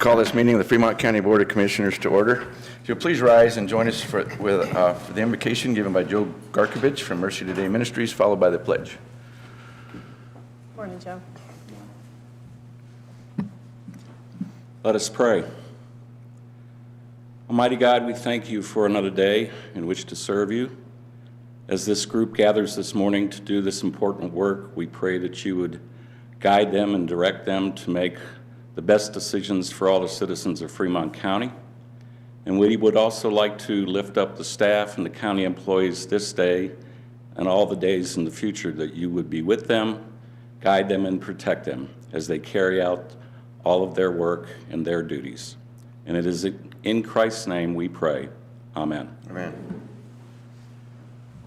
call this meeting of the Fremont County Board of Commissioners to order. If you'll please rise and join us for the invocation given by Joe Garkovich from Mercy Today Ministries, followed by the pledge. Morning, Joe. Let us pray. Almighty God, we thank you for another day in which to serve you. As this group gathers this morning to do this important work, we pray that you would guide them and direct them to make the best decisions for all the citizens of Fremont County. And we would also like to lift up the staff and the county employees this day and all the days in the future, that you would be with them, guide them, and protect them as they carry out all of their work and their duties. And it is in Christ's name we pray. Amen. Amen.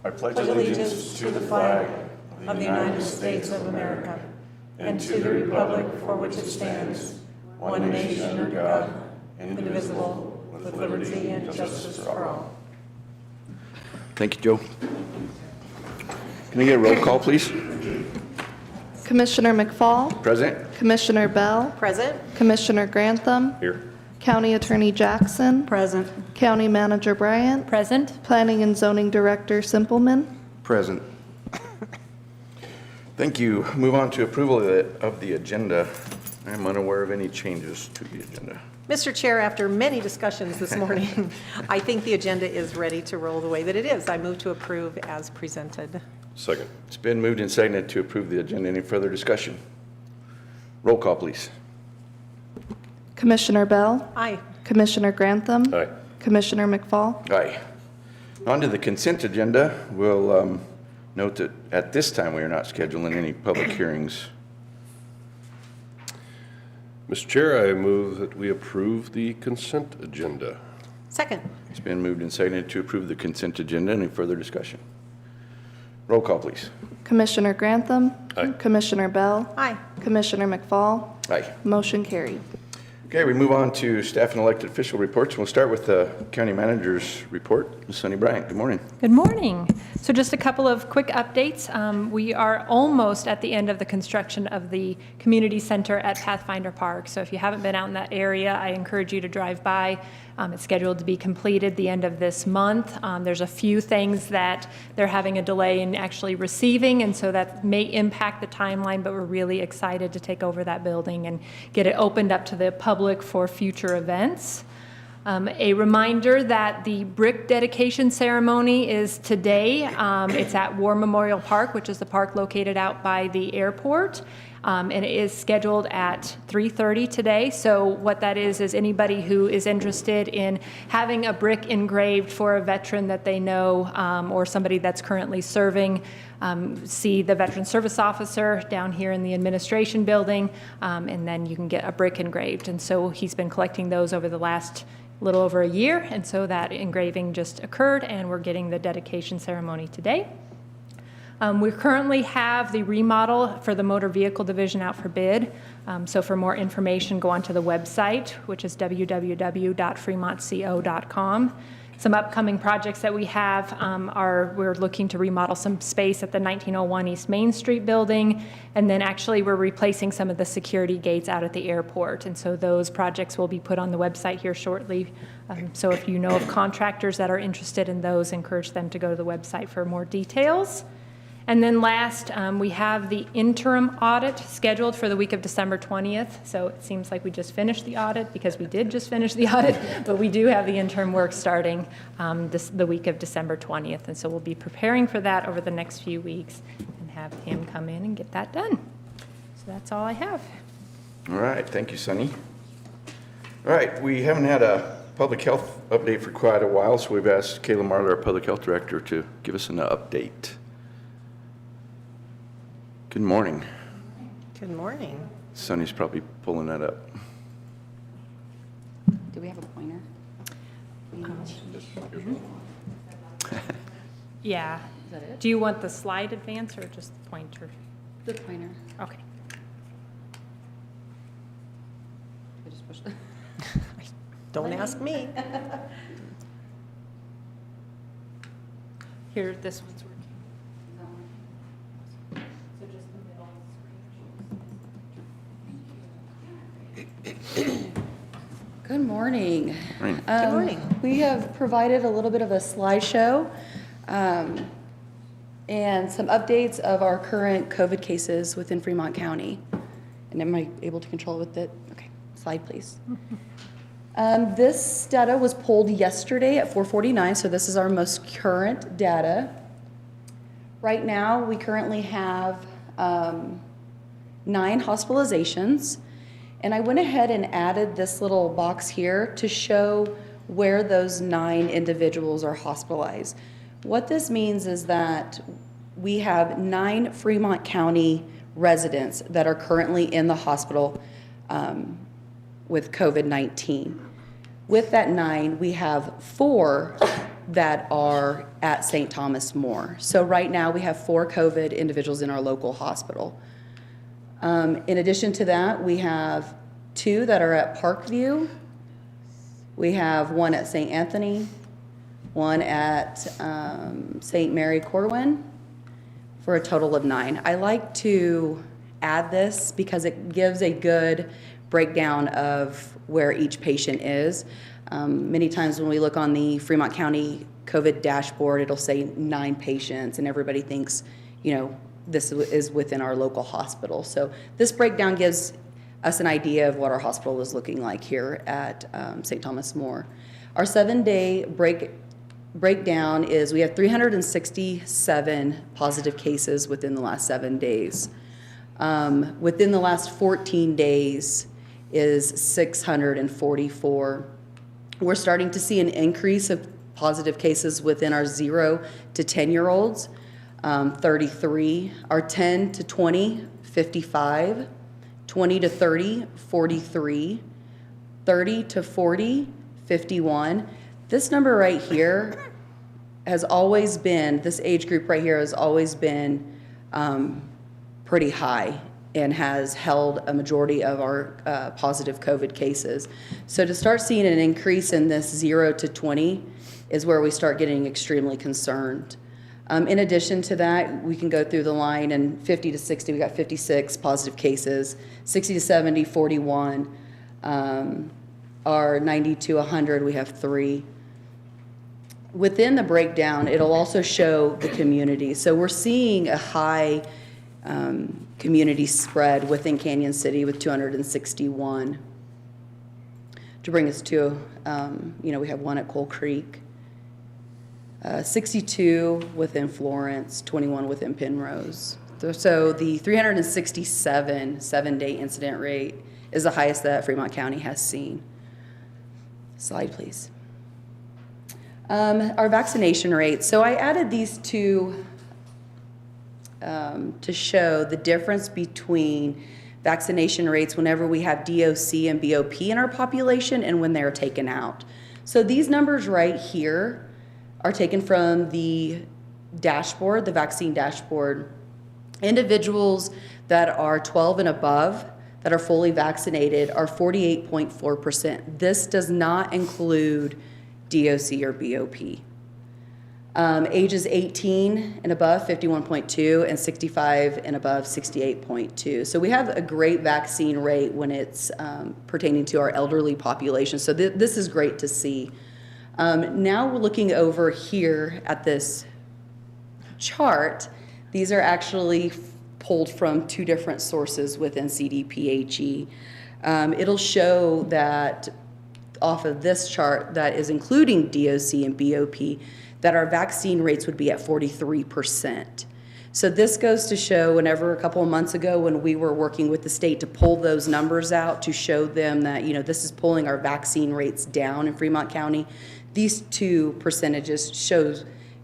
I pledge Allegiance to the flag of the United States of America and to the republic for which it stands, one nation under God, indivisible, with liberty and justice for all. Thank you, Joe. Can I get a roll call, please? Commissioner McFall, Present. Commissioner Bell, Present. Commissioner Grantham, Here. County Attorney Jackson, Present. County Manager Bryant, Present. Planning and Zoning Director Simpleman. Present. Thank you. Move on to approval of the agenda. I'm unaware of any changes to the agenda. Mr. Chair, after many discussions this morning, I think the agenda is ready to roll the way that it is. I move to approve as presented. Second. It's been moved and seconded to approve the agenda. Any further discussion? Roll call, please. Commissioner Bell, Aye. Commissioner Grantham, Aye. Commissioner McFall. Aye. On to the consent agenda. We'll note that at this time we are not scheduling any public hearings. Mr. Chair, I move that we approve the consent agenda. Second. It's been moved and seconded to approve the consent agenda. Any further discussion? Roll call, please. Commissioner Grantham, Aye. Commissioner Bell, Aye. Commissioner McFall. Aye. Motion carried. Okay, we move on to staff and elected official reports. We'll start with the county manager's report. Ms. Sunny Bryant, good morning. Good morning. So just a couple of quick updates. We are almost at the end of the construction of the community center at Pathfinder Park. So if you haven't been out in that area, I encourage you to drive by. It's scheduled to be completed the end of this month. There's a few things that they're having a delay in actually receiving, and so that may impact the timeline, but we're really excited to take over that building and get it opened up to the public for future events. A reminder that the brick dedication ceremony is today. It's at War Memorial Park, which is the park located out by the airport. And it is scheduled at 3:30 today. So what that is anybody who is interested in having a brick engraved for a veteran that they know, or somebody that's currently serving, see the Veteran Service Officer down here in the administration building, and then you can get a brick engraved. And so he's been collecting those over the last little over a year, and so that engraving just occurred, and we're getting the dedication ceremony today. We currently have the remodel for the motor vehicle division out for bid. So for more information, go onto the website, which is www.fremontco.com. Some upcoming projects that we have we're looking to remodel some space at the 1901 East Main Street building, and then actually we're replacing some of the security gates out at the airport, and so those projects will be put on the website here shortly. So if you know of contractors that are interested in those, encourage them to go to the website for more details. And then last, we have the interim audit scheduled for the week of December 20th. So it seems like we just finished the audit because we did just finish the audit, but we do have the interim work starting the week of December 20th. And so we'll be preparing for that over the next few weeks and have him come in and get that done. So that's all I have. All right, thank you, Sunny. All right, we haven't had a public health update for quite a while, so we've asked Kayla Marler, our public health director, to give us an update. Good morning. Good morning. Sunny's probably pulling that up. Do we have a pointer? Yeah. Is that it? Do you want the slide advance or just the pointer? The pointer. Okay. I just pushed the. Don't ask me. Here, this one's working. So just the middle screen. Good morning. Morning. Good morning. We have provided a little bit of a slideshow and some updates of our current COVID cases within Fremont County. And am I able to control it with it? Okay, slide please. This data was pulled yesterday at 4:49, so this is our most current data. Right now, we currently have 9 hospitalizations, and I went ahead and added this little box here to show where those 9 individuals are hospitalized. What this means is that we have 9 Fremont County residents that are currently in the hospital with COVID-19. With that 9, we have 4 that are at St. Thomas More. So right now, we have 4 COVID individuals in our local hospital. In addition to that, we have 2 that are at Parkview. We have 1 at St. Anthony, 1 at St. Mary Corwin, for a total of 9. I like to add this because it gives a good breakdown of where each patient is. Many times when we look on the Fremont County COVID dashboard, it'll say 9 patients, and everybody thinks, you know, this is within our local hospital. So this breakdown gives us an idea of what our hospital is looking like here at St. Thomas More. Our 7-day breakdown is we have 367 positive cases within the last 7 days. Within the last 14 days is 644. We're starting to see an increase of positive cases within our 0 to 10-year-olds, 33, our 10 to 20, 55, 20 to 30, 43, 30 to 40, 51. This number right here has always been, this age group right here has always been pretty high and has held a majority of our positive COVID cases. So to start seeing an increase in this 0 to 20 is where we start getting extremely concerned. In addition to that, we can go through the line, and 50 to 60, we got 56 positive cases, 60 to 70, 41. Our 90 to 100, we have 3. Within the breakdown, it'll also show the community. So we're seeing a high community spread within Canyon City with 261. To bring us to, we have 1 at Coal Creek, 62 within Florence, 21 within Penrose. So the 367 7-day incident rate is the highest that Fremont County has seen. Slide, please. Our vaccination rate. So I added these two to show the difference between vaccination rates whenever we have DOC and BOP in our population and when they're taken out. So these numbers right here are taken from the dashboard, the vaccine dashboard. Individuals that are 12 and above that are fully vaccinated are 48.4%. This does not include DOC or BOP. Ages 18 and above, 51.2, and 65 and above, 68.2. So we have a great vaccine rate when it's pertaining to our elderly population. So this is great to see. Now we're looking over here at this chart. These are actually pulled from 2 different sources within CDPHE. It'll show that off of this chart that is including DOC and BOP, that our vaccine rates would be at 43%. So this goes to show whenever a couple of months ago when we were working with the state to pull those numbers out to show them that, this is pulling our vaccine rates down in Fremont County, these 2 percentages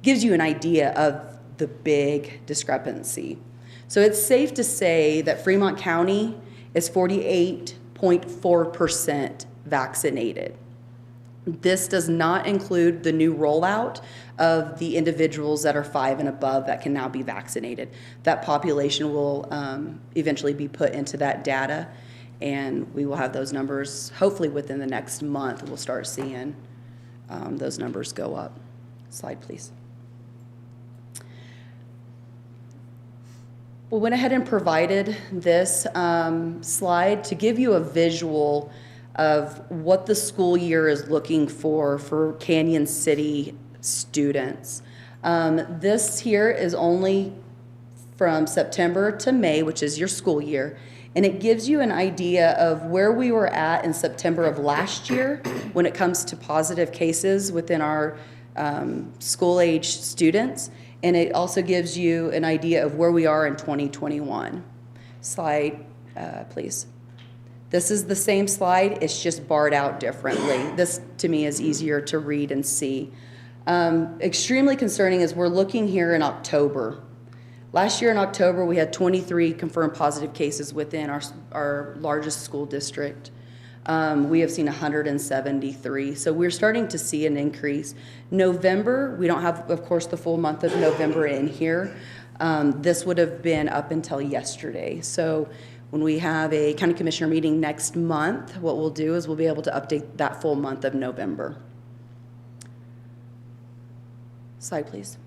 gives you an idea of the big discrepancy. So it's safe to say that Fremont County is 48.4% vaccinated. This does not include the new rollout of the individuals that are 5 and above that can now be vaccinated. That population will eventually be put into that data, and we will have those numbers hopefully within the next month. We'll start seeing those numbers go up. Slide, please. We went ahead and provided this slide to give you a visual of what the school year is looking for Canyon City students. This here is only from September to May, which is your school year, and it gives you an idea of where we were at in September of last year when it comes to positive cases within our school-age students, and it also gives you an idea of where we are in 2021. Slide, please. This is the same slide, it's just barred out differently. This, to me, is easier to read and see. Extremely concerning is we're looking here in October. Last year in October, we had 23 confirmed positive cases within our largest school district. We have seen 173, so we're starting to see an increase. November, we don't have, of course, the full month of November in here. This would have been up until yesterday. So when we have a county commissioner meeting next month, what we'll do is we'll be able to update that full month of November. Slide, please.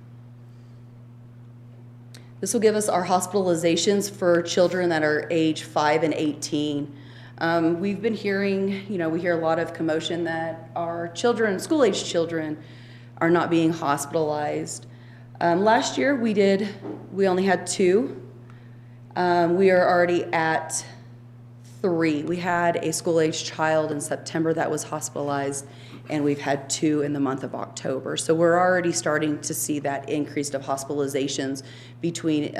This will give us our hospitalizations for children that are age 5 and 18. We've been hearing, we hear a lot of commotion that our children, school-age children, are not being hospitalized. Last year we only had 2. We are already at 3. We had a school-age child in September that was hospitalized, and we've had 2 in the month of October. So we're already starting to see that increase of hospitalizations between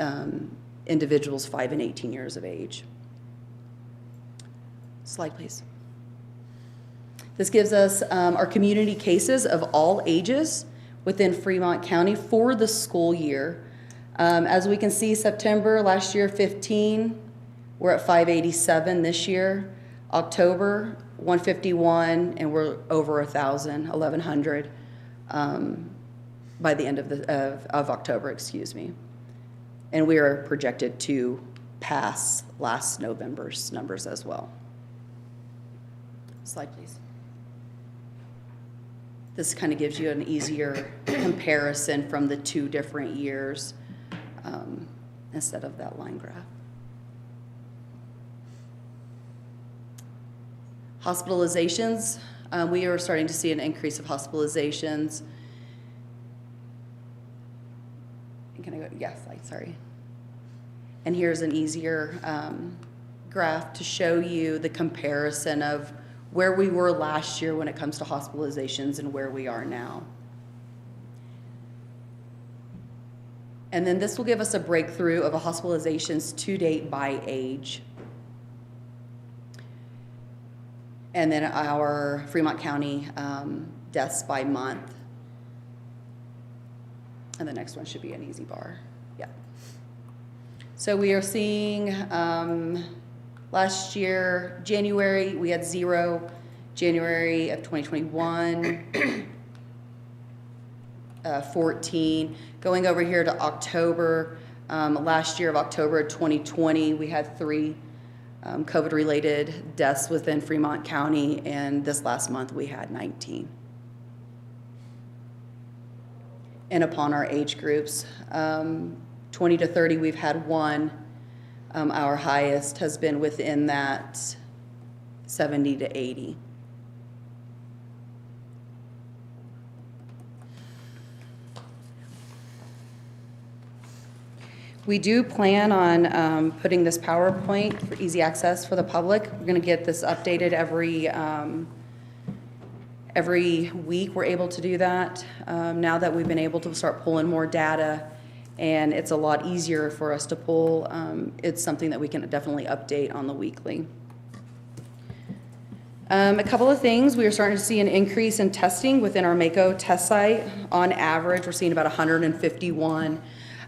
individuals 5 and 18 years of age. Slide, please. This gives us our community cases of all ages within Fremont County for the school year. As we can see, September last year, 15. We're at 587 this year. October, 151, and we're over 1,000, 1,100 by the end of October, excuse me. And we are projected to pass last November's numbers as well. Slide, please. This kind of gives you an easier comparison from the 2 different years instead of that line graph. Hospitalizations, we are starting to see an increase of hospitalizations. Can I go? Yes, sorry. And here's an easier graph to show you the comparison of where we were last year when it comes to hospitalizations and where we are now. And then this will give us a breakthrough of a hospitalizations to date by age. And then our Fremont County deaths by month. And the next one should be an easy bar. Yeah. So we are seeing last year, January, we had 0. January of 2021, 14. Going over here to October, last year of October 2020, we had 3 COVID-related deaths within Fremont County, and this last month we had 19. And upon our age groups, 20 to 30, we've had 1. Our highest has been within that 70 to 80. We do plan on putting this PowerPoint for easy access for the public. We're going to get this updated every week. We're able to do that now that we've been able to start pulling more data, and it's a lot easier for us to pull. It's something that we can definitely update on the weekly. A couple of things, we are starting to see an increase in testing within our Mako test site. On average, we're seeing about 151.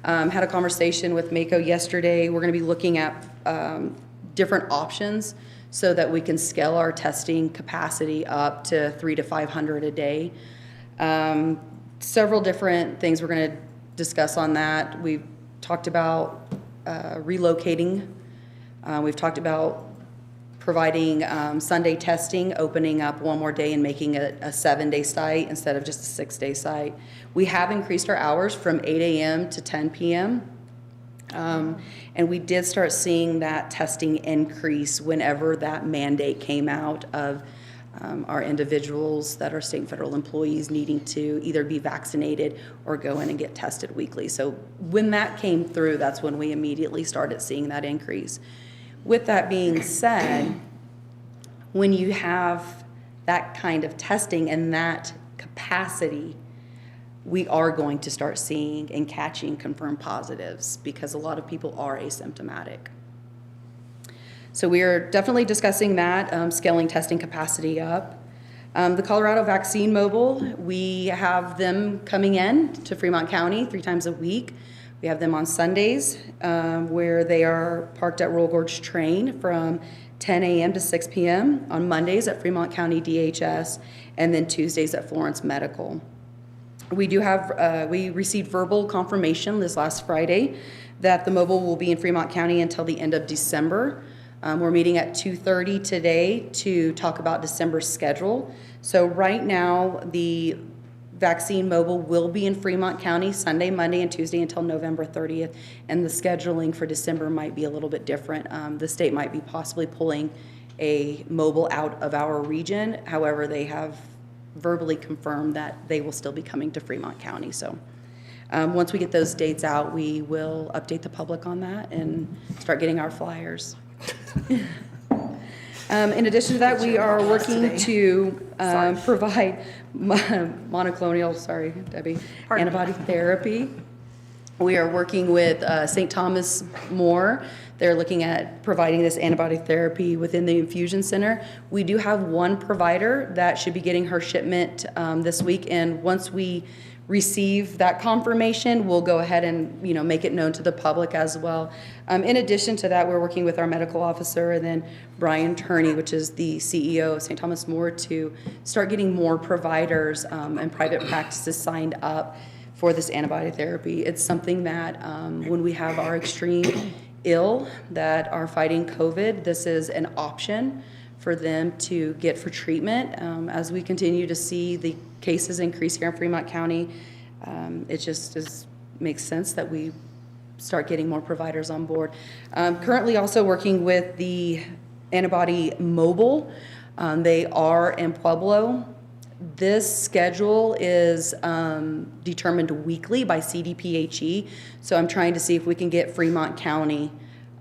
Had a conversation with Mako yesterday. We're going to be looking at different options so that we can scale our testing capacity up to 300 to 500 a day. Several different things we're going to discuss on that. We've talked about relocating. We've talked about providing Sunday testing, opening up one more day and making it a 7-day site instead of just a 6-day site. We have increased our hours from 8 a.m. to 10 p.m. And we did start seeing that testing increase whenever that mandate came out of our individuals that are state and federal employees needing to either be vaccinated or go in and get tested weekly. So when that came through, that's when we immediately started seeing that increase. With that being said, when you have that kind of testing and that capacity, we are going to start seeing and catching confirmed positives because a lot of people are asymptomatic. So we are definitely discussing that, scaling testing capacity up. The Colorado Vaccine Mobile, we have them coming in to Fremont County 3 times a week. We have them on Sundays where they are parked at Royal Gorge Train from 10 a.m. to 6 p.m. on Mondays at Fremont County DHS, and then Tuesdays at Florence Medical. We do have, we received verbal confirmation this last Friday that the mobile will be in Fremont County until the end of December. We're meeting at 2:30 today to talk about December's schedule. So right now, the vaccine mobile will be in Fremont County Sunday, Monday, and Tuesday until November 30th, and the scheduling for December might be a little bit different. The state might be possibly pulling a mobile out of our region. However, they have verbally confirmed that they will still be coming to Fremont County. So once we get those dates out, we will update the public on that and start getting our flyers. In addition to that, we are working to provide monoclonal, sorry, Debbie, antibody therapy. We are working with St. Thomas More. They're looking at providing this antibody therapy within the infusion center. We do have one provider that should be getting her shipment this week, and once we receive that confirmation, we'll go ahead and make it known to the public as well. In addition to that, we're working with our medical officer and then Brian Turney, which is the CEO of St. Thomas More, to start getting more providers and private practices signed up for this antibody therapy. It's something that when we have our extreme ill that are fighting COVID, this is an option for them to get for treatment. As we continue to see the cases increase here in Fremont County, it just makes sense that we start getting more providers on board. Currently also working with the antibody mobile. They are in Pueblo. This schedule is determined weekly by CDPHE, so I'm trying to see if we can get Fremont County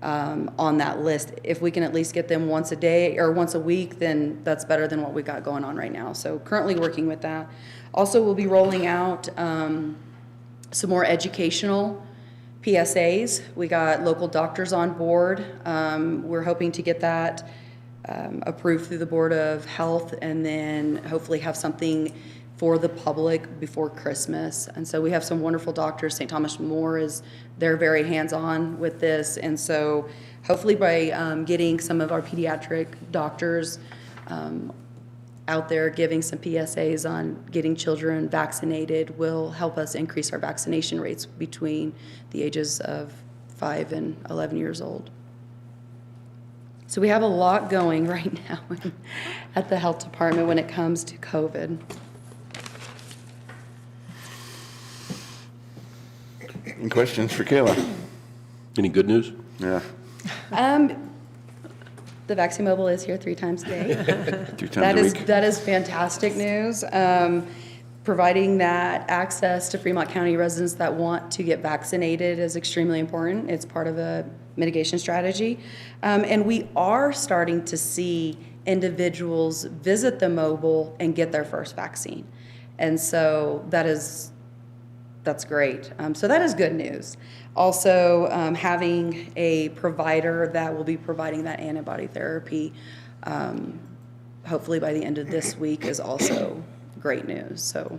on that list. If we can at least get them once a day or once a week, then that's better than what we got going on right now. So currently working with that. Also, we'll be rolling out some more educational PSAs. We got local doctors on board. We're hoping to get that approved through the Board of Health, and then hopefully have something for the public before Christmas. And so we have some wonderful doctors. St. Thomas More they're very hands-on with this. And so hopefully by getting some of our pediatric doctors out there giving some PSAs on getting children vaccinated will help us increase our vaccination rates between the ages of 5 and 11 years old. So we have a lot going right now at the health department when it comes to COVID. Any questions for Kayla? Any good news? Yeah. The vaccine mobile is here 3 times a day. 2 times a week. That is fantastic news. Providing that access to Fremont County residents that want to get vaccinated is extremely important. It's part of a mitigation strategy. And we are starting to see individuals visit the mobile and get their first vaccine. And so that's great. So that is good news. Also, having a provider that will be providing that antibody therapy, hopefully by the end of this week, is also great news. So,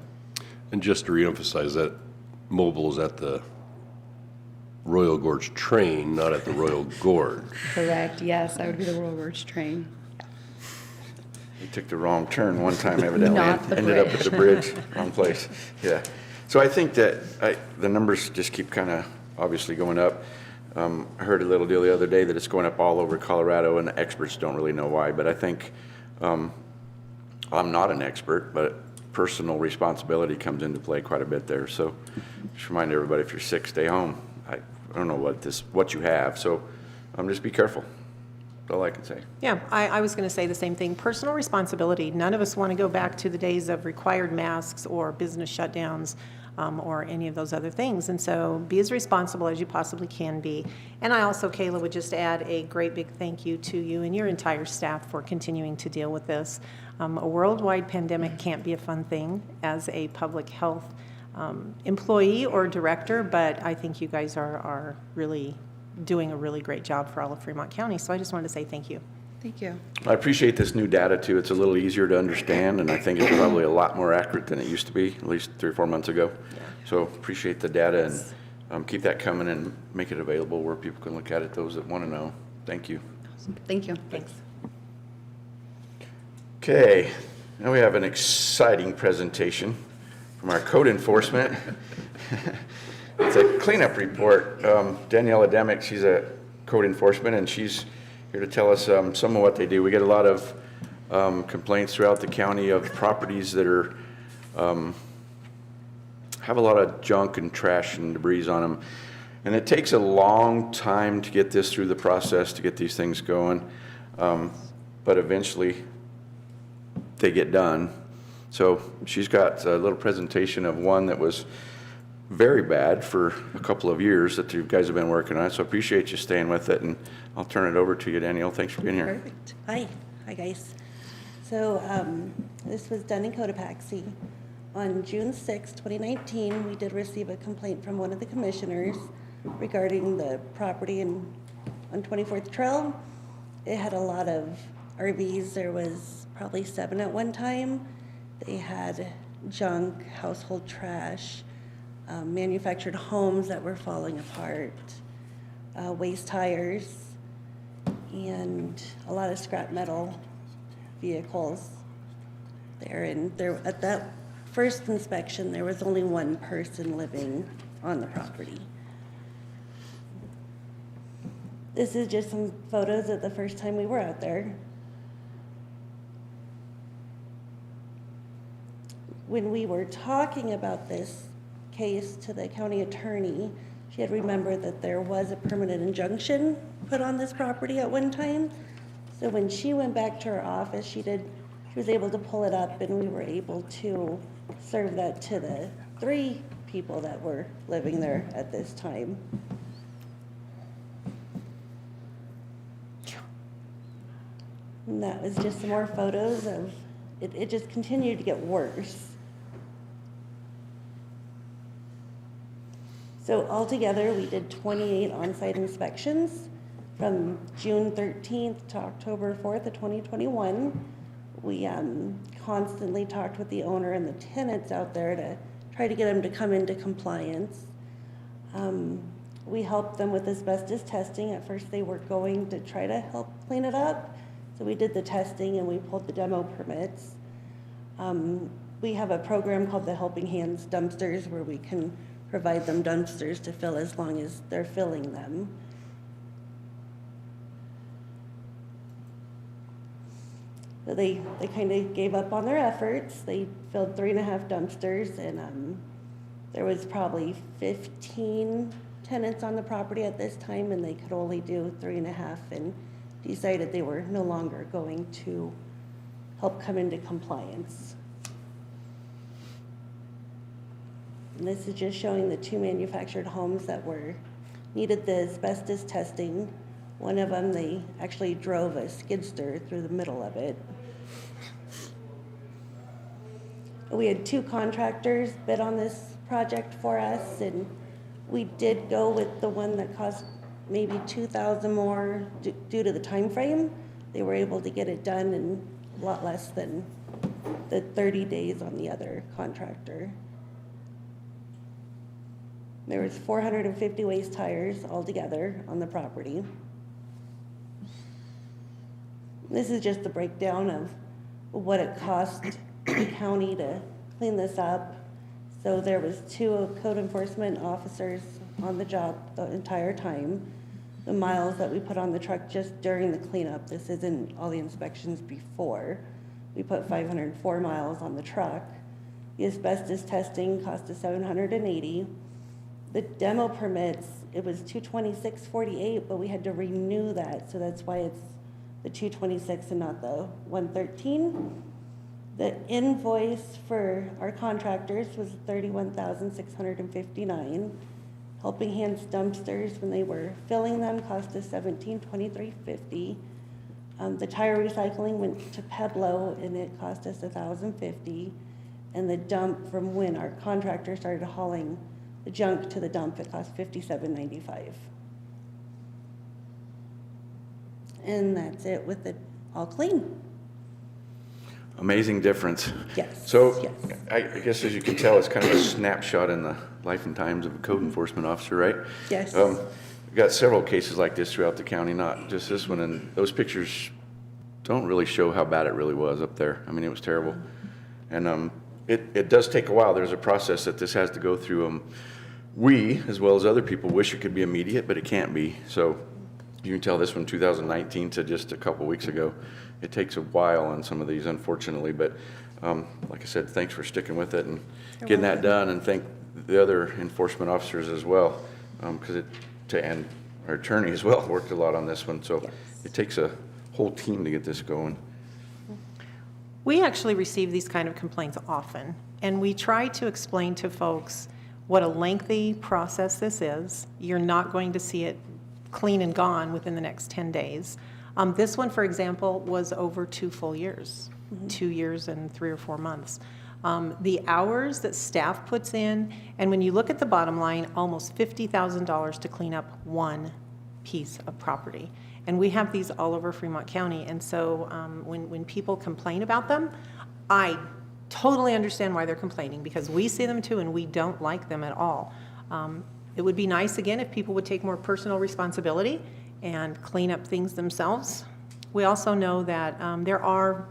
And just to reemphasize, that mobile is at the Royal Gorge Train, not at the Royal Gorge. correct, yes, that would be the Royal Gorge Train. We took the wrong turn one time evidently. Not the Ended up at the bridge, wrong place. Yeah. So I think that the numbers just keep kind of obviously going up. I heard a little deal the other day that it's going up all over Colorado, and the experts don't really know why. But I think I'm not an expert, but personal responsibility comes into play quite a bit there. So just remind everybody, if you're sick, stay home. I don't know what you have, so just be careful. That's all I can say. Yeah, I was going to say the same thing. Personal responsibility. None of us want to go back to the days of required masks or business shutdowns or any of those other things. And so be as responsible as you possibly can be. And I also, Kayla, would just add a great big thank you to you and your entire staff for continuing to deal with this. A worldwide pandemic can't be a fun thing as a public health employee or director, but I think you guys are really doing a really great job for all of Fremont County. So I just wanted to say thank you. Thank you. I appreciate this new data too. It's a little easier to understand, and I think it's probably a lot more accurate than it used to be, at least 3 or 4 months ago. So appreciate the data, and keep that coming and make it available where people can look at it, those that want to know. Thank you. Thank you. Thanks. Okay, now we have an exciting presentation from our code enforcement. It's a cleanup report. Danielle Ademick, she's a code enforcement, and she's here to tell us some of what they do. We get a lot of complaints throughout the county of properties that are have a lot of junk and trash and debris on them. And it takes a long time to get this through the process, to get these things going. But eventually they get done. So she's got a little presentation of one that was very bad for a couple of years that you guys have been working on. So I appreciate you staying with it, and I'll turn it over to you, Danielle. Thanks for being here. Perfect. Hi guys. So this was done in Cotopaxi. On June 6, 2019, we did receive a complaint from one of the commissioners regarding the property on 24th Trail. It had a lot of RVs. There was probably 7 at one time. They had junk, household trash, manufactured homes that were falling apart, waste tires, and a lot of scrap metal vehicles there. And there, at that first inspection, there was only 1 person living on the property. This is just some photos of the first time we were out there. When we were talking about this case to the county attorney, she had remembered that there was a permanent injunction put on this property at one time. So when she went back to her office, she was able to pull it up, and we were able to serve that to the 3 people that were living there at this time. And that was just some more photos of it. It just continued to get worse. So altogether, we did 28 on-site inspections from June 13th to October 4th of 2021. We constantly talked with the owner and the tenants out there to try to get them to come into compliance. We helped them with asbestos testing. At first, they were going to try to help clean it up. So we did the testing and we pulled the demo permits. We have a program called the Helping Hands Dumpsters, where we can provide them dumpsters to fill as long as they're filling them. So they kind of gave up on their efforts. They filled 3.5 dumpsters, and there was probably 15 tenants on the property at this time, and they could only do 3.5, and decided they were no longer going to help come into compliance. And this is just showing the 2 manufactured homes that needed the asbestos testing. One of them, they actually drove a skid steer through the middle of it. We had 2 contractors bid on this project for us, and we did go with the one that cost maybe $2,000 more due to the time frame. They were able to get it done in a lot less than the 30 days on the other contractor. There was 450 waste tires altogether on the property. This is just the breakdown of what it cost the county to clean this up. So there was 2 code enforcement officers on the job the entire time. The miles that we put on the truck just during the cleanup, this isn't all the inspections before. We put 504 miles on the truck. The asbestos testing cost us $780. The demo permits, it was $226.48, but we had to renew that, so that's why it's the $226 and not the $113. The invoice for our contractors was $31,659. Helping Hands dumpsters, when they were filling them, cost us $1,723.50. The tire recycling went to Pedlo, and it cost us $1,050. And the dump, from when our contractor started hauling the junk to the dump, it cost $57.95. And that's it with it all clean. Amazing difference. Yes. So yes. I guess as you can tell, it's kind of a snapshot in the life and times of a code enforcement officer, right? Yes. We've got several cases like this throughout the county, not just this one, and those pictures don't really show how bad it really was up there. I mean, it was terrible. And it does take a while. There's a process that this has to go through. We, as well as other people, wish it could be immediate, but it can't be. So you can tell this from 2019 to just a couple weeks ago. It takes a while on some of these, unfortunately, but like I said, thanks for sticking with it and getting that done, and thank the other enforcement officers as well, because and our attorney as well worked a lot on this one, so it takes a whole team to get this going. We actually receive these kind of complaints often, and we try to explain to folks what a lengthy process this is. You're not going to see it clean and gone within the next 10 days. This one, for example, was over 2 full years, 2 years and 3 or 4 months. The hours that staff puts in, and when you look at the bottom line, almost $50,000 to clean up one piece of property. And we have these all over Fremont County, and so when people complain about them, I totally understand why they're complaining, because we see them too, and we don't like them at all. It would be nice, again, if people would take more personal responsibility and clean up things themselves. We also know that there are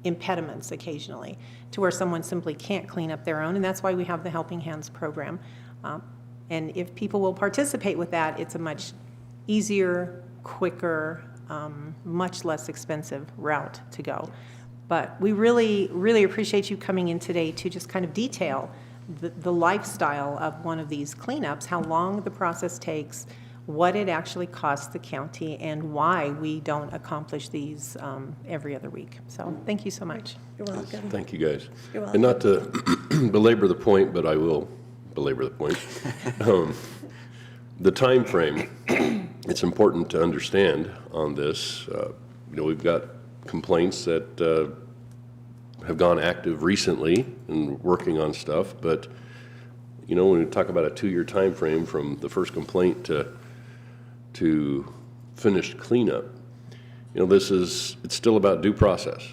impediments occasionally to where someone simply can't clean up their own, and that's why we have the Helping Hands program. And if people will participate with that, it's a much easier, quicker, much less expensive route to go. But we really, really appreciate you coming in today to just kind of detail the lifestyle of one of these cleanups, how long the process takes, what it actually costs the county, and why we don't accomplish these every other week. So thank you so much. You're welcome. Thank you, guys. You're And not to belabor the point, but I will belabor the point. The time frame, it's important to understand on this. We've got complaints that have gone active recently and working on stuff, but when we talk about a 2-year time frame from the first complaint to finished cleanup, it's still about due process,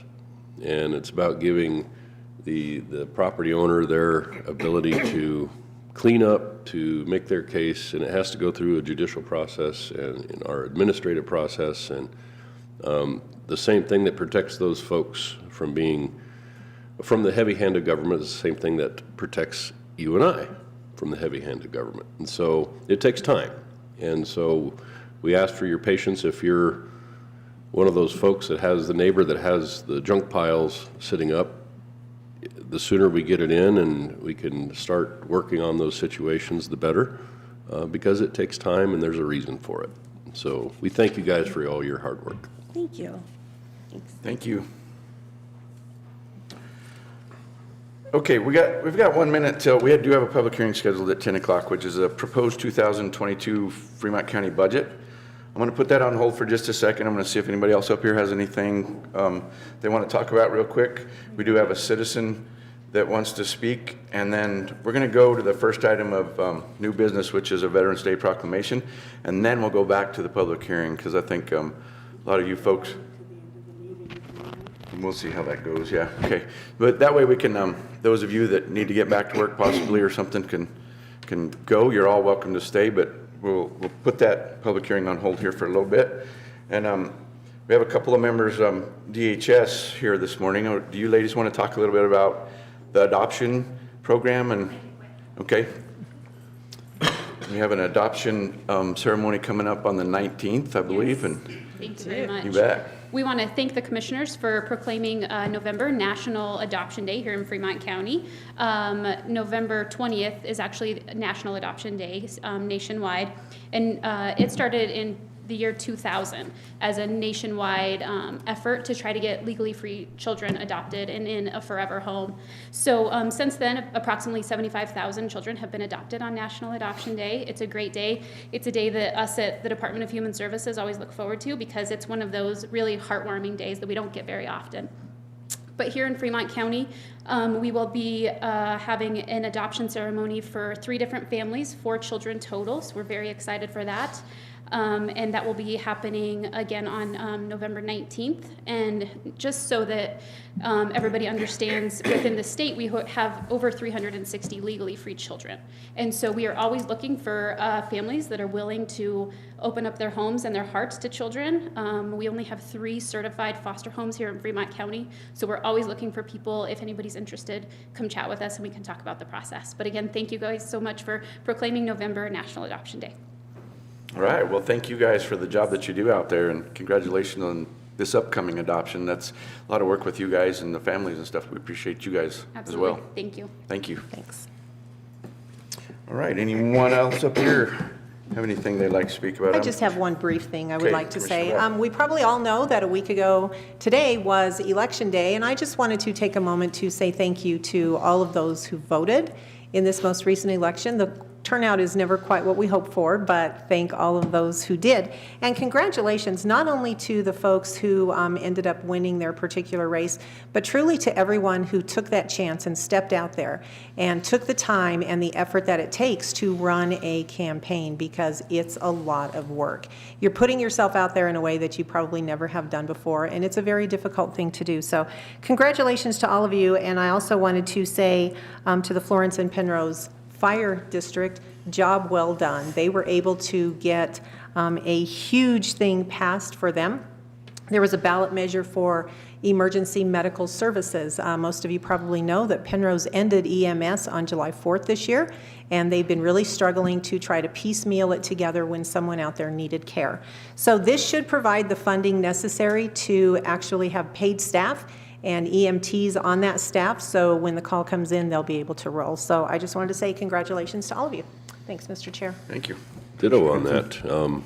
and it's about giving the property owner their ability to clean up, to make their case, and it has to go through a judicial process and in our administrative process, and the same thing that protects those folks from the heavy hand of government is the same thing that protects you and I from the heavy hand of government. And so it takes time. And so we ask for your patience. If you're one of those folks that has the neighbor that has the junk piles sitting up, the sooner we get it in and we can start working on those situations, the better, because it takes time and there's a reason for it. So we thank you guys for all your hard work. Thank you. Thanks. Thank you. Okay, we've got 1 minute till, we do have a public hearing scheduled at 10 o'clock, which is a proposed 2022 Fremont County budget. I'm going to put that on hold for just a second. I'm going to see if anybody else up here has anything they want to talk about real quick. We do have a citizen that wants to speak, and then we're going to go to the first item of new business, which is a Veterans Day proclamation, and then we'll go back to the public hearing, because I think a lot of you folks, we'll see how that goes, yeah, okay. But that way we can, those of you that need to get back to work possibly or something can go. You're all welcome to stay, but we'll put that public hearing on hold here for a little bit. And we have a couple of members, DHS here this morning. Do you ladies want to talk a little bit about the adoption program? And okay. We have an adoption ceremony coming up on the 19th, I believe. Yes. And thank you very much. you bet. we want to thank the commissioners for proclaiming November National Adoption Day here in Fremont County. November 20th is actually National Adoption Day nationwide, and it started in the year 2000 as a nationwide effort to try to get legally free children adopted and in a forever home. So since then, approximately 75,000 children have been adopted on National Adoption Day. It's a great day. It's a day that us at the Department of Human Services always look forward to because it's one of those really heartwarming days that we don't get very often. But here in Fremont County, we will be having an adoption ceremony for 3 different families, 4 children total, so we're very excited for that. And that will be happening again on November 19th. And just so that everybody understands, within the state, we have over 360 legally free children. And so we are always looking for families that are willing to open up their homes and their hearts to children. We only have 3 certified foster homes here in Fremont County. So we're always looking for people. If anybody's interested, come chat with us and we can talk about the process. But again, thank you guys so much for proclaiming November National Adoption Day. All right, well, thank you guys for the job that you do out there, and congratulations on this upcoming adoption. That's a lot of work with you guys and the families and stuff. We appreciate you guys Absolutely. as well. Thank you. Thank you. Thanks. All right, anyone else up here have anything they'd like to speak about? I just have one brief thing I would Okay, like to say. Commissioner Bell. We probably all know that a week ago today was Election Day, and I just wanted to take a moment to say thank you to all of those who voted in this most recent election. The turnout is never quite what we hoped for, but thank all of those who did. And congratulations not only to the folks who ended up winning their particular race, but truly to everyone who took that chance and stepped out there and took the time and the effort that it takes to run a campaign, because it's a lot of work. You're putting yourself out there in a way that you probably never have done before, and it's a very difficult thing to do. So congratulations to all of you. And I also wanted to say to the Florence and Penrose Fire District, job well done. They were able to get a huge thing passed for them. There was a ballot measure for emergency medical services. Most of you probably know that Penrose ended EMS on July 4th this year, and they've been really struggling to try to piecemeal it together when someone out there needed care. So this should provide the funding necessary to actually have paid staff and EMTs on that staff, so when the call comes in, they'll be able to roll. So I just wanted to say congratulations to all of you. Thanks, Mr. Chair. Thank you. Ditto on that. In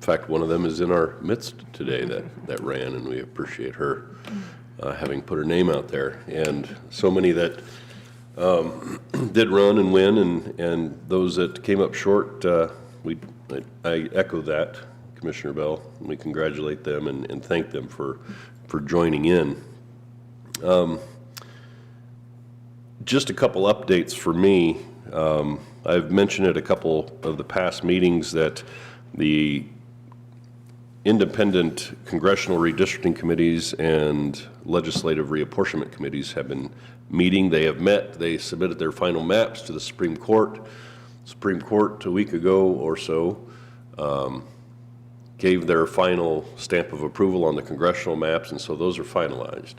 fact, one of them is in our midst today that ran, and we appreciate her having put her name out there. And so many that did run and win, and those that came up short, I echo that, Commissioner Bell. We congratulate them and thank them for joining in. Just a couple updates for me. I've mentioned at a couple of the past meetings that the independent congressional redistricting committees and legislative reapportionment committees have been meeting. They have met. They submitted their final maps to the Supreme Court. Supreme Court a week ago or so gave their final stamp of approval on the congressional maps, and so those are finalized.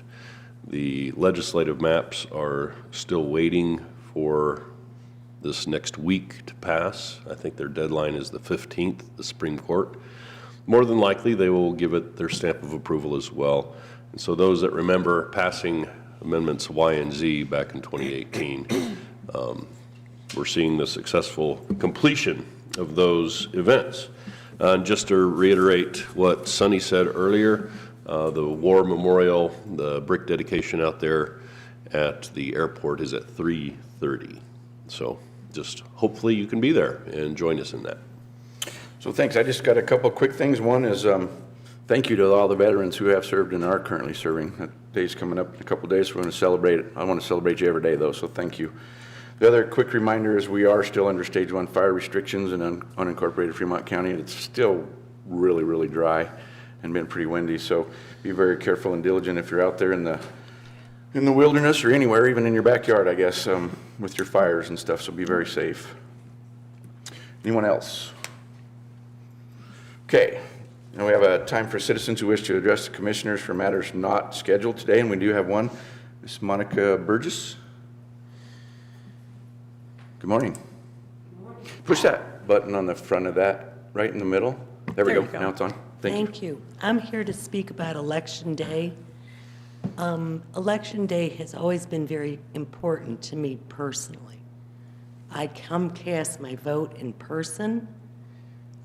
The legislative maps are still waiting for this next week to pass. I think their deadline is the 15th, the Supreme Court. More than likely, they will give it their stamp of approval as well. And so those that remember passing amendments Y and Z back in 2018, we're seeing the successful completion of those events. Just to reiterate what Sonny said earlier, the war memorial, the brick dedication out there at the airport is at 3:30. So just hopefully you can be there and join us in that. So thanks. I just got a couple quick things. One is thank you to all the veterans who have served and are currently serving. That day's coming up in a couple days. We're going to celebrate it. I want to celebrate you every day, though, so thank you. The other quick reminder is we are still under Stage 1 fire restrictions in unincorporated Fremont County. It's still really, really dry and been pretty windy, so be very careful and diligent if you're out there in the wilderness or anywhere, even in your backyard, I guess, with your fires and stuff, so be very safe. Anyone else? Okay, now we have a time for citizens who wish to address the commissioners for matters not scheduled today, and we do have one. Ms. Monica Burgess. Good morning. Push that button on the front of that, right in the middle. There we go. Now it's on. Thank you. you. I'm here to speak about Election Day. Election Day has always been very important to me personally. I come cast my vote in person.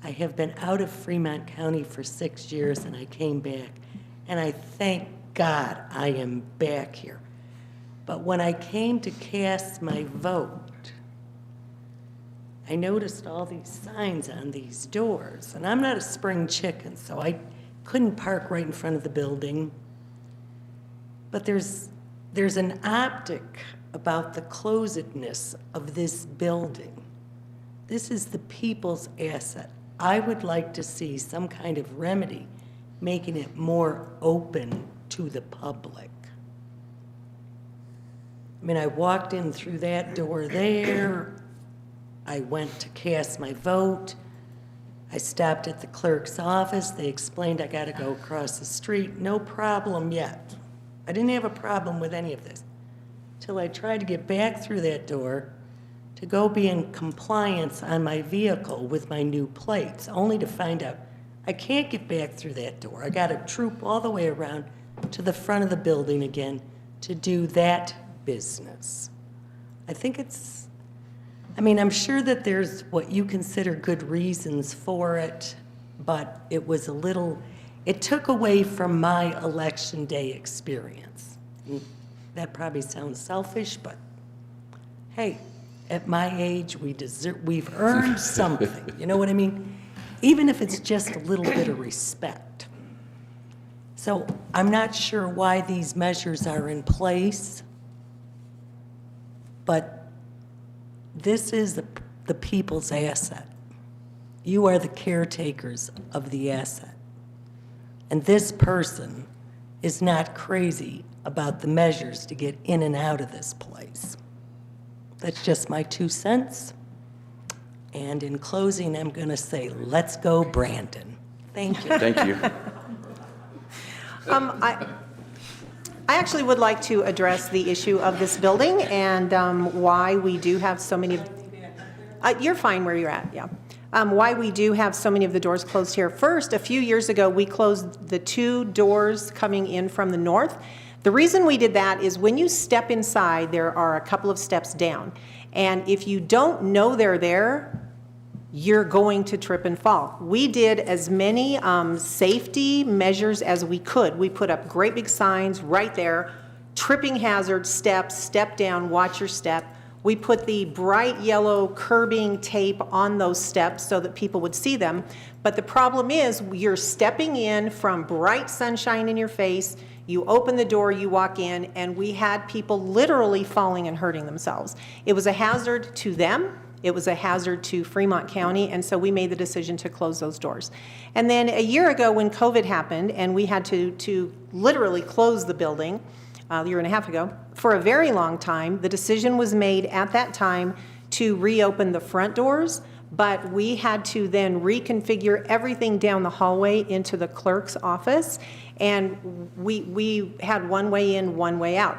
I have been out of Fremont County for 6 years, and I came back, and I thank God I am back here. But when I came to cast my vote, I noticed all these signs on these doors, and I'm not a spring chicken, so I couldn't park right in front of the building. But there's an optic about the closedness of this building. This is the people's asset. I would like to see some kind of remedy making it more open to the public. I mean, I walked in through that door there. I went to cast my vote. I stopped at the clerk's office. They explained I got to go across the street. No problem yet. I didn't have a problem with any of this till I tried to get back through that door to go be in compliance on my vehicle with my new plates, only to find out I can't get back through that door. I got to troop all the way around to the front of the building again to do that business. I think I'm sure that there's what you consider good reasons for it, but it took away from my Election Day experience. That probably sounds selfish, but hey, at my age, we've earned something, you know what I mean? Even if it's just a little bit of respect. So I'm not sure why these measures are in place, but this is the people's asset. You are the caretakers of the asset. And this person is not crazy about the measures to get in and out of this place. That's just my 2 cents. And in closing, I'm going to say, let's go, Brandon. Thank you. Thank you. I actually would like to address the issue of this building and why we do have so many. You're fine where you're at, yeah. Why we do have so many of the doors closed here. First, a few years ago, we closed the 2 doors coming in from the north. The reason we did that is when you step inside, there are a couple of steps down. And if you don't know they're there, you're going to trip and fall. We did as many safety measures as we could. We put up great big signs right there, tripping hazard, steps, step down, watch your step. We put the bright yellow curbing tape on those steps so that people would see them. But the problem is you're stepping in from bright sunshine in your face, you open the door, you walk in, and we had people literally falling and hurting themselves. It was a hazard to them. It was a hazard to Fremont County, and so we made the decision to close those doors. And then a year ago when COVID happened and we had to literally close the building, a year and a half ago, for a very long time, the decision was made at that time to reopen the front doors, but we had to then reconfigure everything down the hallway into the clerk's office, and we had one way in, one way out.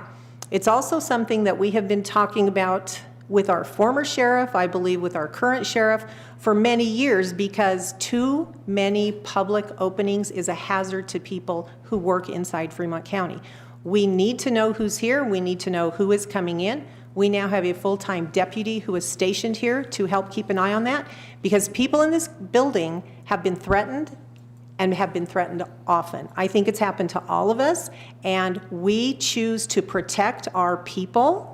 It's also something that we have been talking about with our former sheriff, I believe with our current sheriff, for many years, because too many public openings is a hazard to people who work inside Fremont County. We need to know who's here. We need to know who is coming in. We now have a full-time deputy who is stationed here to help keep an eye on that, because people in this building have been threatened and have been threatened often. I think it's happened to all of us, and we choose to protect our people,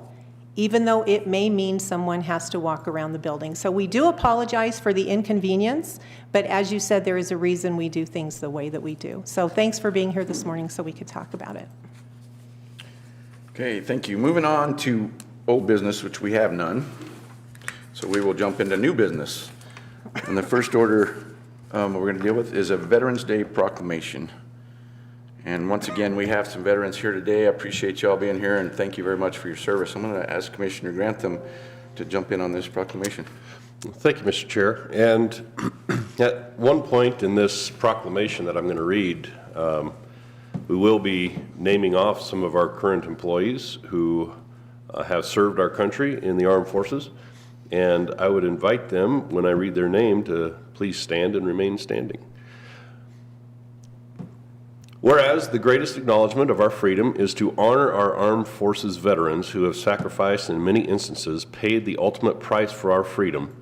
even though it may mean someone has to walk around the building. So we do apologize for the inconvenience, but as you said, there is a reason we do things the way that we do. So thanks for being here this morning so we could talk about it. Okay, thank you. Moving on to old business, which we have none. So we will jump into new business. And the first order we're going to deal with is a Veterans Day proclamation. And once again, we have some veterans here today. I appreciate you all being here, and thank you very much for your service. I'm going to ask Commissioner Grantham to jump in on this proclamation. Thank you, Mr. Chair. And at one point in this proclamation that I'm going to read, we will be naming off some of our current employees who have served our country in the armed forces. And I would invite them, when I read their name, to please stand and remain standing. Whereas the greatest acknowledgement of our freedom is to honor our armed forces veterans who have sacrificed and in many instances paid the ultimate price for our freedom.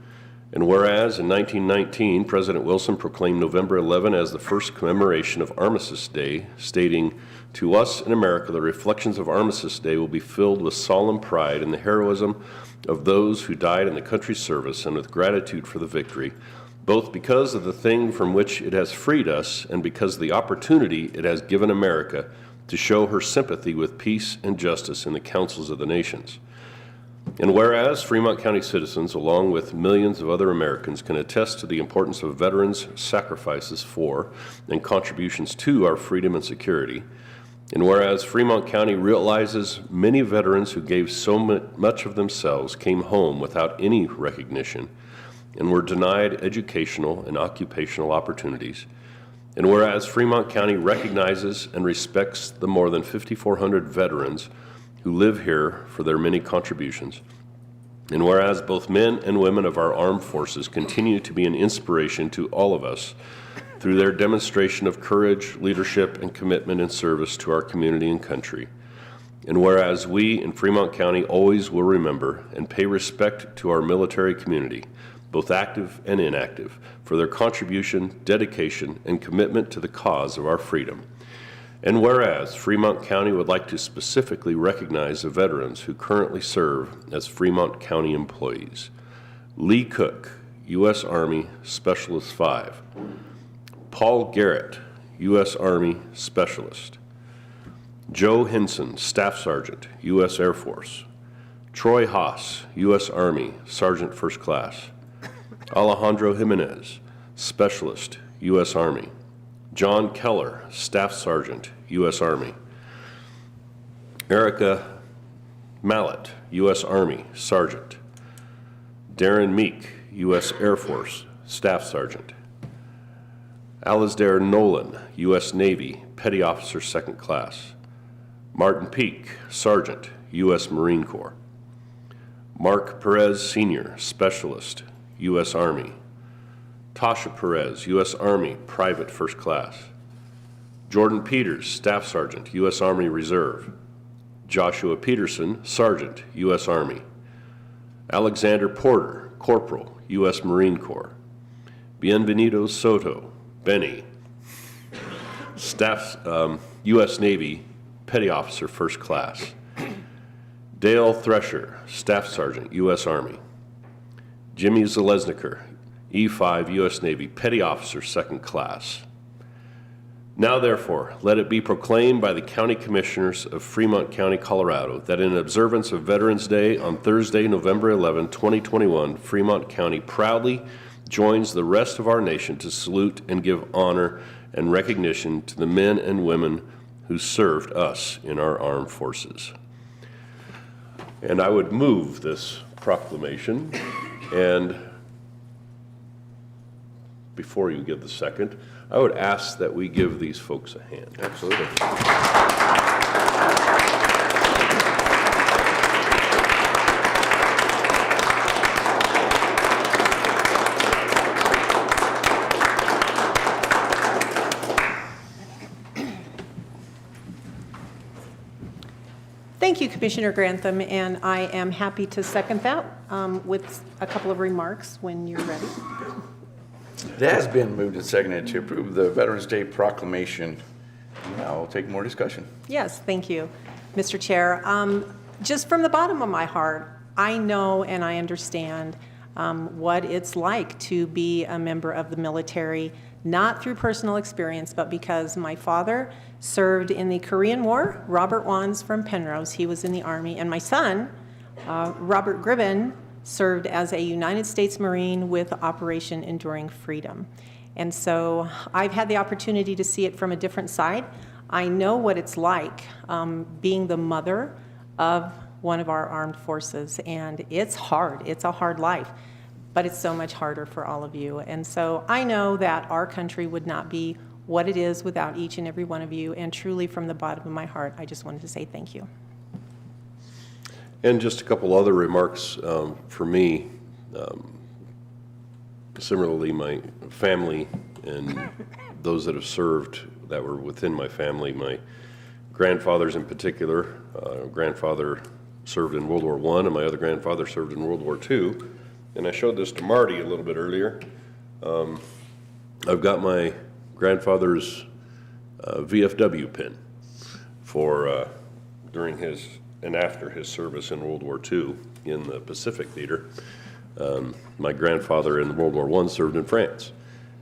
And whereas in 1919, President Wilson proclaimed November 11 as the first commemoration of Armistice Day, stating, "To us in America, the reflections of Armistice Day will be filled with solemn pride in the heroism of those who died in the country's service and with gratitude for the victory, both because of the thing from which it has freed us and because of the opportunity it has given America to show her sympathy with peace and justice in the councils of the nations." And whereas Fremont County citizens, along with millions of other Americans, can attest to the importance of veterans' sacrifices for and contributions to our freedom and security, and whereas Fremont County realizes many veterans who gave so much of themselves came home without any recognition and were denied educational and occupational opportunities, and whereas Fremont County recognizes and respects the more than 5,400 veterans who live here for their many contributions, and whereas both men and women of our armed forces continue to be an inspiration to all of us through their demonstration of courage, leadership, and commitment in service to our community and country, and whereas we in Fremont County always will remember and pay respect to our military community, both active and inactive, for their contribution, dedication, and commitment to the cause of our freedom. And whereas Fremont County would like to specifically recognize the veterans who currently serve as Fremont County employees: Lee Cook, U.S. Army Specialist 5, Paul Garrett, U.S. Army Specialist, Joe Hinson, Staff Sergeant, U.S. Air Force, Troy Haas, U.S. Army Sergeant First Class, Alejandro Jimenez, Specialist, U.S. Army, John Keller, Staff Sergeant, U.S. Army, Erica Mallett, U.S. Army Sergeant, Darren Meek, U.S. Air Force Staff Sergeant, Alasdair Nolan, U.S. Navy Petty Officer Second Class, Martin Peak, Sergeant, U.S. Marine Corps, Mark Perez Sr., Specialist, U.S. Army, Tasha Perez, U.S. Army Private First Class, Jordan Peters, Staff Sergeant, U.S. Army Reserve, Joshua Peterson, Sergeant, U.S. Army, Alexander Porter, Corporal, U.S. Marine Corps, Bienvenido Soto, Benny, Staff, U.S. Navy Petty Officer First Class, Dale Thresher, Staff Sergeant, U.S. Army, Jimmy Zalesniker, E5 U.S. Navy Petty Officer Second Class. Now therefore, let it be proclaimed by the County Commissioners of Fremont County, Colorado, that in observance of Veterans Day on Thursday, November 11, 2021, Fremont County proudly joins the rest of our nation to salute and give honor and recognition to the men and women who served us in our armed forces. And I would move this proclamation, and before you give the second, I would ask that we give these folks a hand. Absolutely. Thank you, Commissioner Grantham, and I am happy to second that with a couple of remarks when you're ready. It has been moved and seconded to approve the Veterans Day Proclamation. Now we'll take more discussion. Yes, thank you, Mr. Chair. Just from the bottom of my heart, I know and I understand what it's like to be a member of the military, not through personal experience, but because my father served in the Korean War. Robert Wands from Penrose, he was in the Army, and my son, Robert Gribben, served as a United States Marine with Operation Enduring Freedom. And so I've had the opportunity to see it from a different side. I know what it's like being the mother of one of our armed forces, and it's hard. It's a hard life, but it's so much harder for all of you. And so I know that our country would not be what it is without each and every one of you, and truly from the bottom of my heart, I just wanted to say thank you. And just a couple other remarks for me. Similarly, my family and those that have served that were within my family. My grandfathers in particular, grandfather served in World War I, and my other grandfather served in World War II. And I showed this to Marty a little bit earlier. I've got my grandfather's VFW pin for during his and after his service in World War II in the Pacific Theater. My grandfather in World War I served in France,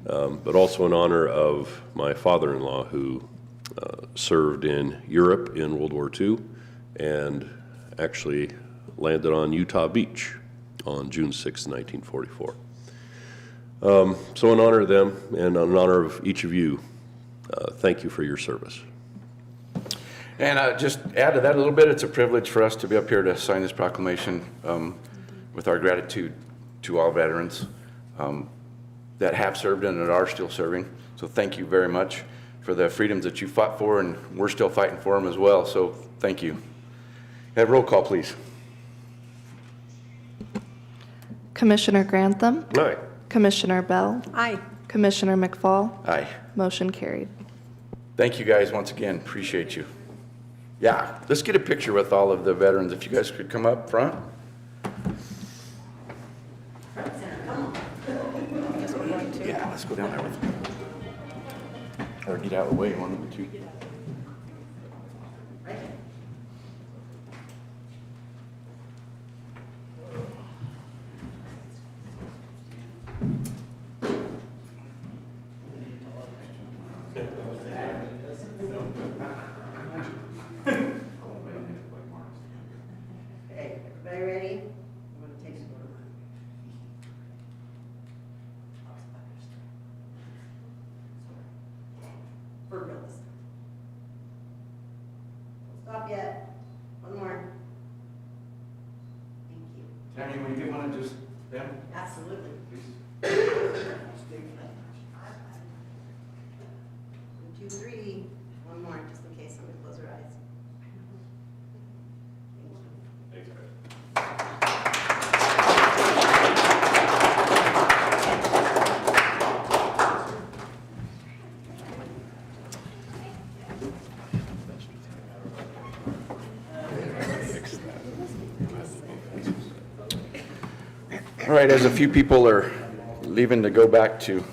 but also in honor of my father-in-law who served in Europe in World War II and actually landed on Utah Beach on June 6, 1944. So in honor of them and in honor of each of you, thank you for your service. And just add to that a little bit, it's a privilege for us to be up here to sign this proclamation with our gratitude to all veterans that have served and that are still serving. So thank you very much for the freedoms that you fought for, and we're still fighting for them as well. So thank you. Have roll call, please. Commissioner Grantham. Aye. Commissioner Bell. Aye. Commissioner McFall. Aye. Motion carried. Thank you guys once again. Appreciate you. Yeah, let's get a picture with all of the veterans. If you guys could come up front. Yeah, let's go down there with them. Or get out of the way, one of the two. Okay, everybody ready? I'm going to take some more. For real this time. Don't stop yet. One more. Thank you. Tammy, will you get one of just them? Absolutely. 1, 2, 3. One more, just in case somebody close their eyes. Thank you. All right, as a few people are leaving to go back to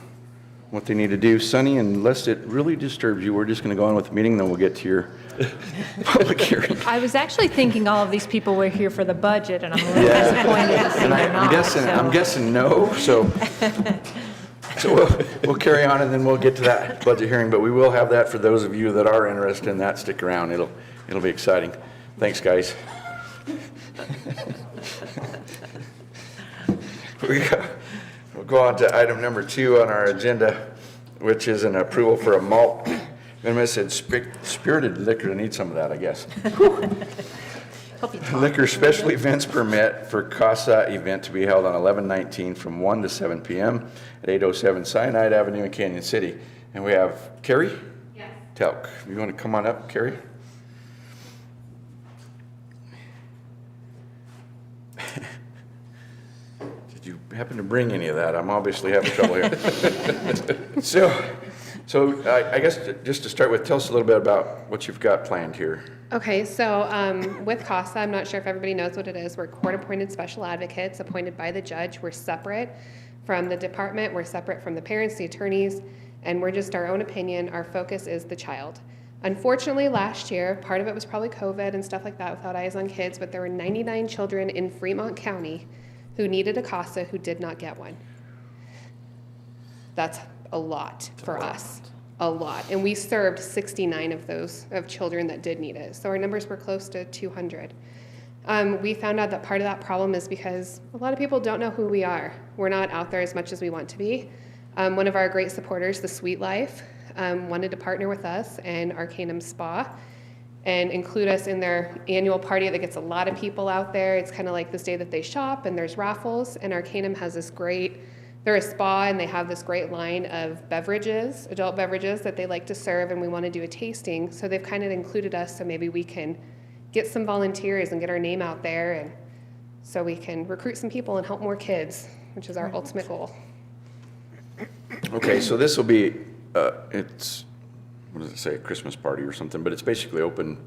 what they need to do, Sonny, unless it really disturbs you, we're just going to go on with the meeting, then we'll get to your public hearing. I was actually thinking all of these people were here for the budget, and I'm a little Yeah. disappointed to see And they're not. I'm guessing no, so we'll carry on and then we'll get to that budget hearing, but we will have that for those of you that are interested in that. Stick around, it'll be exciting. Thanks, guys. We'll go on to item number 2 on our agenda, which is an approval for a malt. I said spirited liquor. I need some of that, I guess. Liquor special events permit for CASA event to be held on 11/19 from 1 to 7 p.m. at 807 Cyanide Avenue in Canyon City. And we have Carrie? Yes. Telk. You want to come on up, Carrie? Did you happen to bring any of that? I'm obviously having trouble here. So I guess just to start with, tell us a little bit about what you've got planned here. Okay, so with CASA, I'm not sure if everybody knows what it is. We're court-appointed special advocates appointed by the judge. We're separate from the department. We're separate from the parents, the attorneys, and we're just our own opinion. Our focus is the child. Unfortunately, last year, part of it was probably COVID and stuff like that without eyes on kids, but there were 99 children in Fremont County who needed a CASA who did not get one. That's a lot for us, a lot. And we served 69 of those, of children that did need it. So our numbers were close to 200. We found out that part of that problem is because a lot of people don't know who we are. We're not out there as much as we want to be. One of our great supporters, the Sweet Life, wanted to partner with us and Arcanum Spa and include us in their annual party that gets a lot of people out there. It's kind of like this day that they shop and there's raffles, and Arcanum has this great, they're a spa and they have this great line of beverages, adult beverages that they like to serve, and we want to do a tasting. So they've kind of included us so maybe we can get some volunteers and get our name out there, and so we can recruit some people and help more kids, which is our ultimate goal. Okay, so this will be, it's what does it say, a Christmas party or something, but it's basically open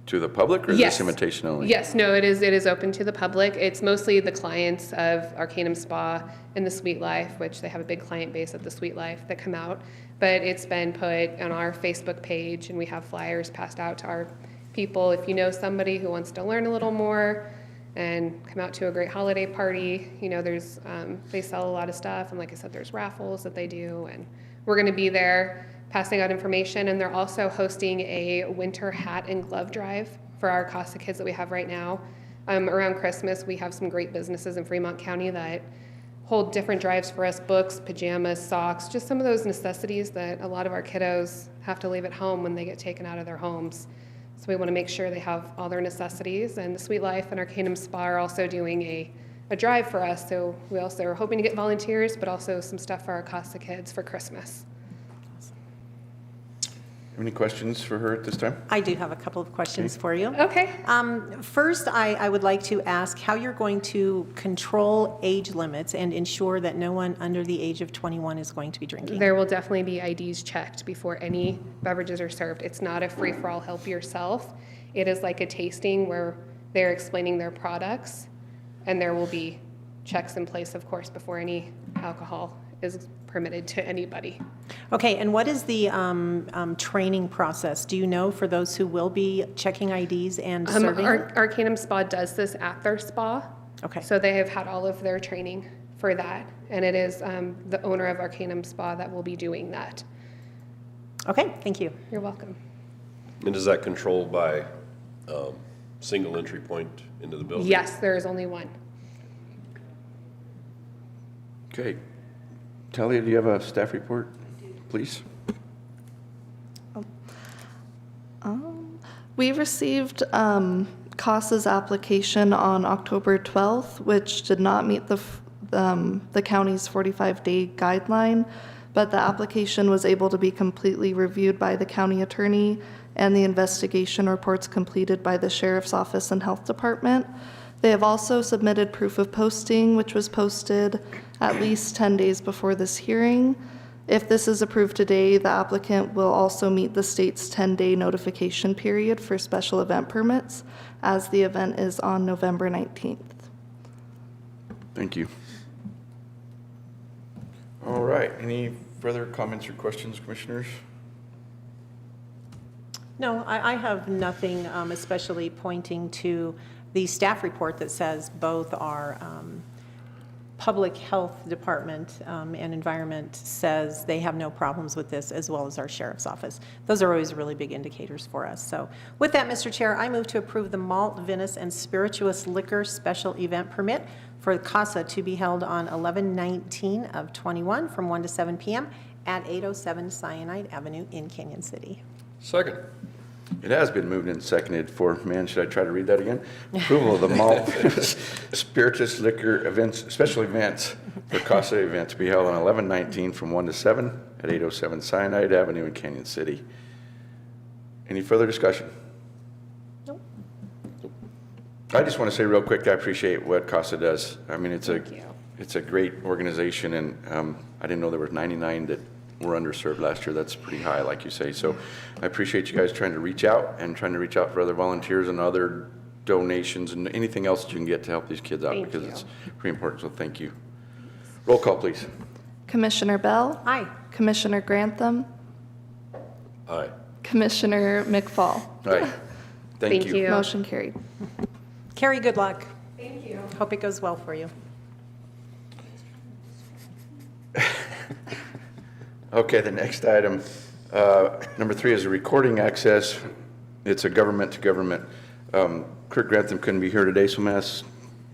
to the public, or is Yes. this invitation only? Yes, no, it is open to the public. It's mostly the clients of Arcanum Spa and the Sweet Life, which they have a big client base at the Sweet Life that come out. But it's been put on our Facebook page, and we have flyers passed out to our people. If you know somebody who wants to learn a little more and come out to a great holiday party, you know, there's they sell a lot of stuff, and like I said, there's raffles that they do, and we're going to be there passing out information. And they're also hosting a winter hat and glove drive for our CASA kids that we have right now. Around Christmas, we have some great businesses in Fremont County that hold different drives for us: books, pajamas, socks, just some of those necessities that a lot of our kiddos have to leave at home when they get taken out of their homes. So we want to make sure they have all their necessities. And the Sweet Life and Arcanum Spa are also doing a drive for us. So we also are hoping to get volunteers, but also some stuff for our CASA kids for Christmas. Any questions for her at this time? I do have a couple of questions for you. Okay. First, I would like to ask how you're going to control age limits and ensure that no one under the age of 21 is going to be drinking. There will definitely be IDs checked before any beverages are served. It's not a free-for-all help yourself. It is like a tasting where they're explaining their products, and there will be checks in place, of course, before any alcohol is permitted to anybody. Okay, and what is the training process? Do you know, for those who will be checking IDs and serving? Arcanum Spa does this at their spa. Okay. So they have had all of their training for that, and it is the owner of Arcanum Spa that will be doing that. Okay, thank you. You're welcome. And is that controlled by single entry point into the building? Yes, there is only one. Okay. Talia, do you have a staff report, please? We received CASA's application on October 12th, which did not meet the county's 45-day guideline, but the application was able to be completely reviewed by the county attorney and the investigation reports completed by the sheriff's office and health department. They have also submitted proof of posting, which was posted at least 10 days before this hearing. If this is approved today, the applicant will also meet the state's 10-day notification period for special event permits, as the event is on November 19th. Thank you. All right, any further comments or questions, commissioners? No, I have nothing, especially pointing to the staff report that says both our public health department and environment says they have no problems with this, as well as our sheriff's office. Those are always really big indicators for us. So with that, Mr. Chair, I move to approve the malt, Venice, and spirituous liquor special event permit for CASA to be held on 11/19 of 21 from 1 to 7 p.m. at 807 Cyanide Avenue in Canyon City. Second. It has been moved and seconded for, man, should I try to read that again? Approval of the malt spirituous liquor events, special events for CASA event to be held on 11/19 from 1 to 7 at 807 Cyanide Avenue in Canyon City. Any further discussion? Nope. I just want to say real quick, I appreciate what CASA does. I mean, it's a great organization, and I didn't know there were 99 that were underserved last year. That's pretty high, like you say. So I appreciate you guys trying to reach out for other volunteers and other donations and anything else that you can get to help these kids out, because it's pretty important. So thank you. Roll call, please. Commissioner Bell? Aye. Commissioner Grantham? Aye. Commissioner McFall? All right. Thank you. Motion carried. Carrie, good luck. Thank you. Hope it goes well for you. Okay, the next item, number 3 is a recording access. It's a government to government. Clerk Grantham couldn't be here today, so I'm going to ask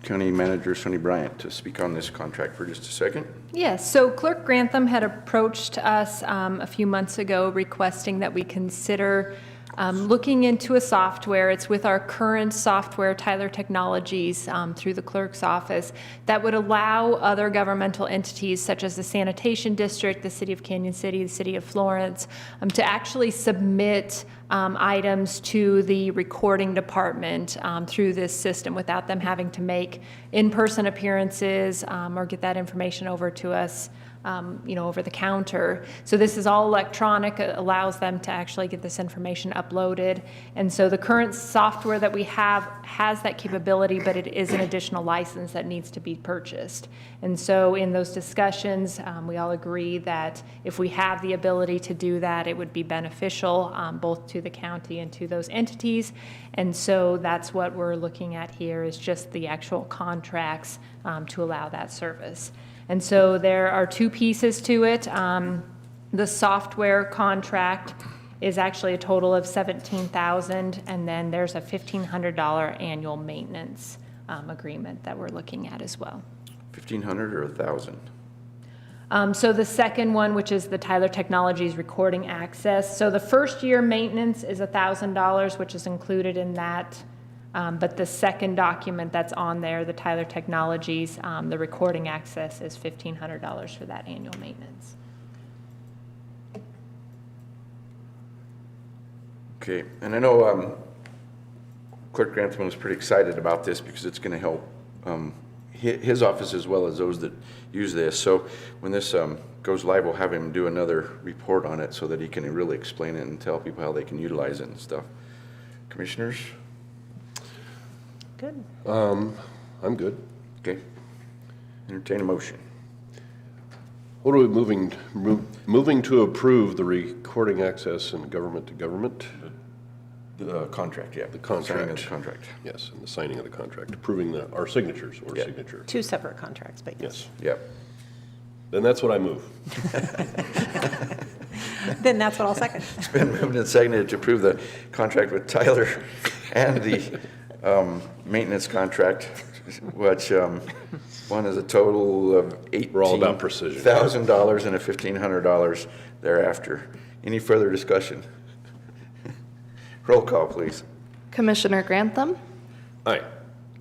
County Manager Sonny Bryant to speak on this contract for just a second. Yes, so Clerk Grantham had approached us a few months ago requesting that we consider looking into a software. It's with our current software, Tyler Technologies, through the clerk's office, that would allow other governmental entities such as the Sanitation District, the City of Canyon City, the City of Florence, to actually submit items to the recording department through this system without them having to make in-person appearances or get that information over to us over the counter. So this is all electronic. It allows them to actually get this information uploaded. And so the current software that we have has that capability, but it is an additional license that needs to be purchased. And so in those discussions, we all agree that if we have the ability to do that, it would be beneficial both to the county and to those entities. And so that's what we're looking at here, is just the actual contracts to allow that service. And so there are two pieces to it. The software contract is actually a total of $17,000, and then there's a $1,500 annual maintenance agreement that we're looking at as well. 1,500 or 1,000? So the second one, which is the Tyler Technologies recording access. So the first year maintenance is $1,000, which is included in that. But the second document that's on there, the Tyler Technologies, the recording access is $1,500 for that annual maintenance. Okay, and I know Clerk Grantham was pretty excited about this because it's going to help his office as well as those that use this. So when this goes live, we'll have him do another report on it so that he can really explain it and tell people how they can utilize it and stuff. Commissioners? Good. I'm good. Okay. Entertain a motion. What are we moving to approve the recording access and government to government? The contract, yeah. The contract. Signing of the contract. Yes, and the signing of the contract, approving our signatures or Yeah. signature. Two separate contracts, but yes. Yes. Yep. Then that's what I move. Then that's what I'll second. It's been moved and seconded to approve the contract with Tyler and the maintenance contract, which one is a total of We're all about precision. $18,000 and a $1,500 thereafter. Any further discussion? Roll call, please. Commissioner Grantham? Aye.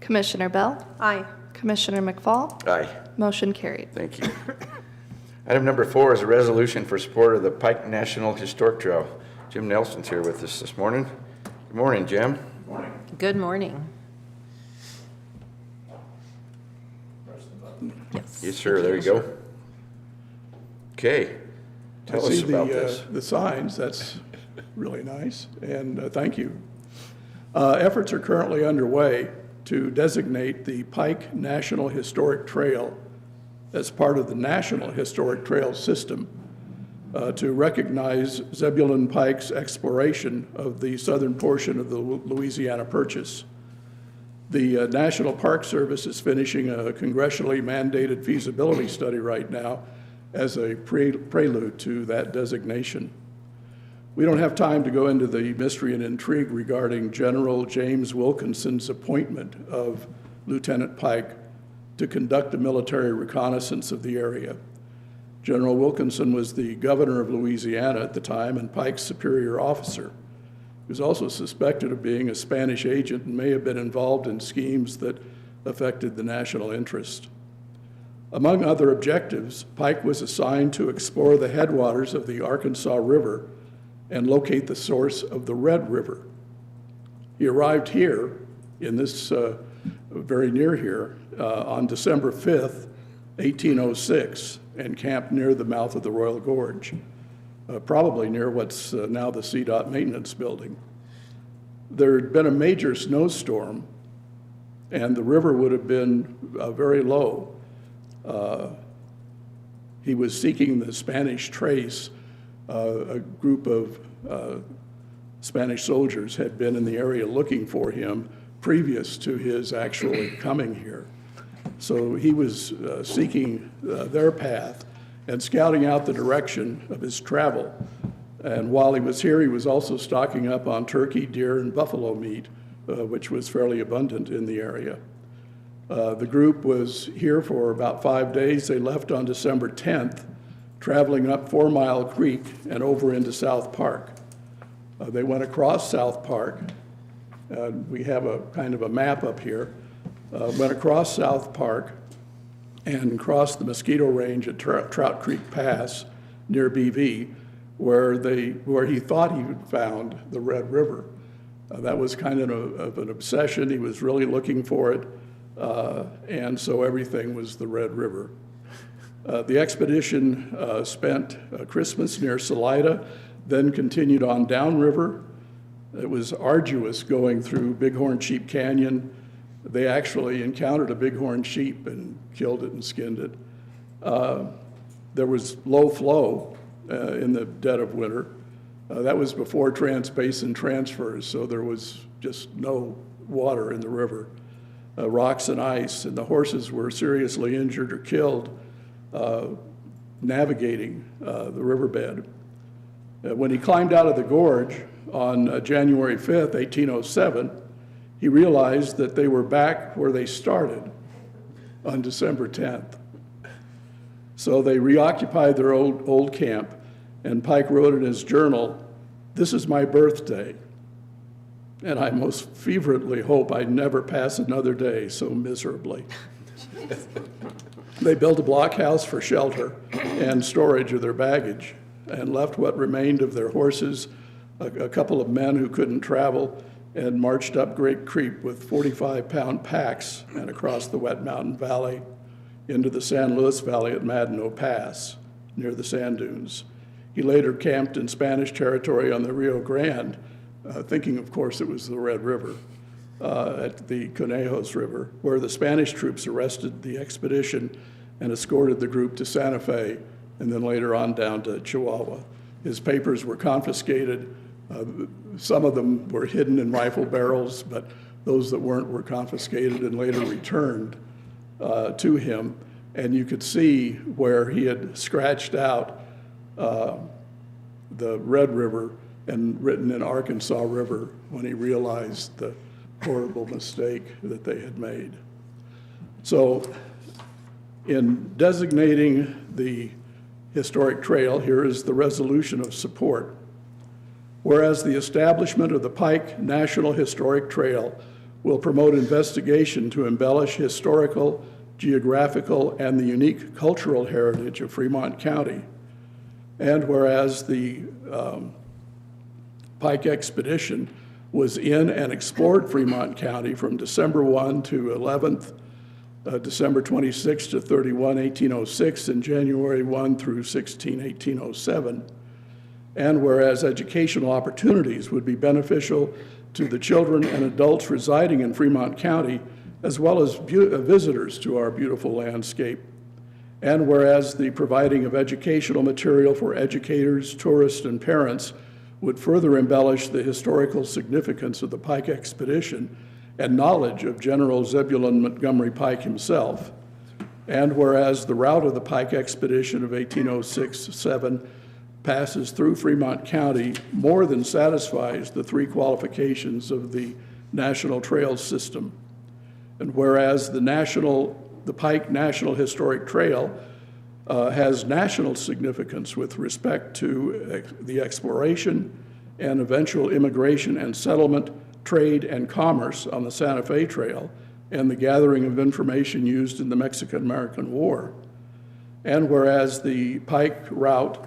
Commissioner Bell? Aye. Commissioner McFall? Aye. Motion carried. Thank you. Item number 4 is a resolution for support of the Pike National Historic Trail. Jim Nelson's here with us this morning. Good morning, Jim. Good morning. Yes. Yes, sir. There you go. Okay. Tell us about this. The signs, that's really nice, and thank you. Efforts are currently underway to designate the Pike National Historic Trail as part of the National Historic Trail System to recognize Zebulon Pike's exploration of the southern portion of the Louisiana Purchase. The National Park Service is finishing a congressionally mandated feasibility study right now as a prelude to that designation. We don't have time to go into the mystery and intrigue regarding General James Wilkinson's appointment of Lieutenant Pike to conduct a military reconnaissance of the area. General Wilkinson was the governor of Louisiana at the time and Pike's superior officer. He was also suspected of being a Spanish agent and may have been involved in schemes that affected the national interest. Among other objectives, Pike was assigned to explore the headwaters of the Arkansas River and locate the source of the Red River. He arrived here, in this very near here, on December 5th, 1806, and camped near the mouth of the Royal Gorge, probably near what's now the CDOT maintenance building. There had been a major snowstorm, and the river would have been very low. He was seeking the Spanish trace. A group of Spanish soldiers had been in the area looking for him previous to his actually coming here. So he was seeking their path and scouting out the direction of his travel. And while he was here, he was also stocking up on turkey, deer, and buffalo meat, which was fairly abundant in the area. The group was here for about 5 days. They left on December 10th, traveling up 4 Mile Creek and over into South Park. They went across South Park. We have a kind of a map up here. Went across South Park and crossed the Mosquito Range at Trout Creek Pass near BV, where he thought he had found the Red River. That was kind of an obsession. He was really looking for it, and so everything was the Red River. The expedition spent Christmas near Salida, then continued on downriver. It was arduous going through Bighorn Sheep Canyon. They actually encountered a bighorn sheep and killed it and skinned it. There was low flow in the dead of winter. That was before trans-basin transfers, so there was just no water in the river. Rocks and ice, and the horses were seriously injured or killed navigating the riverbed. When he climbed out of the gorge on January 5th, 1807, he realized that they were back where they started on December 10th. So they reoccupied their old camp, and Pike wrote in his journal, "This is my birthday, and I most fervently hope I never pass another day so miserably." They built a blockhouse for shelter and storage of their baggage, and left what remained of their horses, a couple of men who couldn't travel, and marched up Great Creek with 45-pound packs and across the Wet Mountain Valley into the San Luis Valley at Madino Pass, near the sand dunes. He later camped in Spanish territory on the Rio Grande, thinking, of course, it was the Red River, at the Conejos River, where the Spanish troops arrested the expedition and escorted the group to Santa Fe, and then later on down to Chihuahua. His papers were confiscated. Some of them were hidden in rifle barrels, but those that weren't were confiscated and later returned to him. And you could see where he had scratched out the Red River and written in Arkansas River when he realized the horrible mistake that they had made. So in designating the historic trail, here is the resolution of support. Whereas the establishment of the Pike National Historic Trail will promote investigation to embellish historical, geographical, and the unique cultural heritage of Fremont County. And whereas the Pike expedition was in and explored Fremont County from December 1 to 11th, December 26 to 31, 1806, and January 1 through 16, 1807. And whereas educational opportunities would be beneficial to the children and adults residing in Fremont County, as well as visitors to our beautiful landscape. And whereas the providing of educational material for educators, tourists, and parents would further embellish the historical significance of the Pike expedition and knowledge of General Zebulon Montgomery Pike himself. And whereas the route of the Pike expedition of 1806-7 passes through Fremont County more than satisfies the three qualifications of the National Trails System. And whereas the Pike National Historic Trail has national significance with respect to the exploration and eventual immigration and settlement, trade, and commerce on the Santa Fe Trail, and the gathering of information used in the Mexican-American War. And whereas the Pike route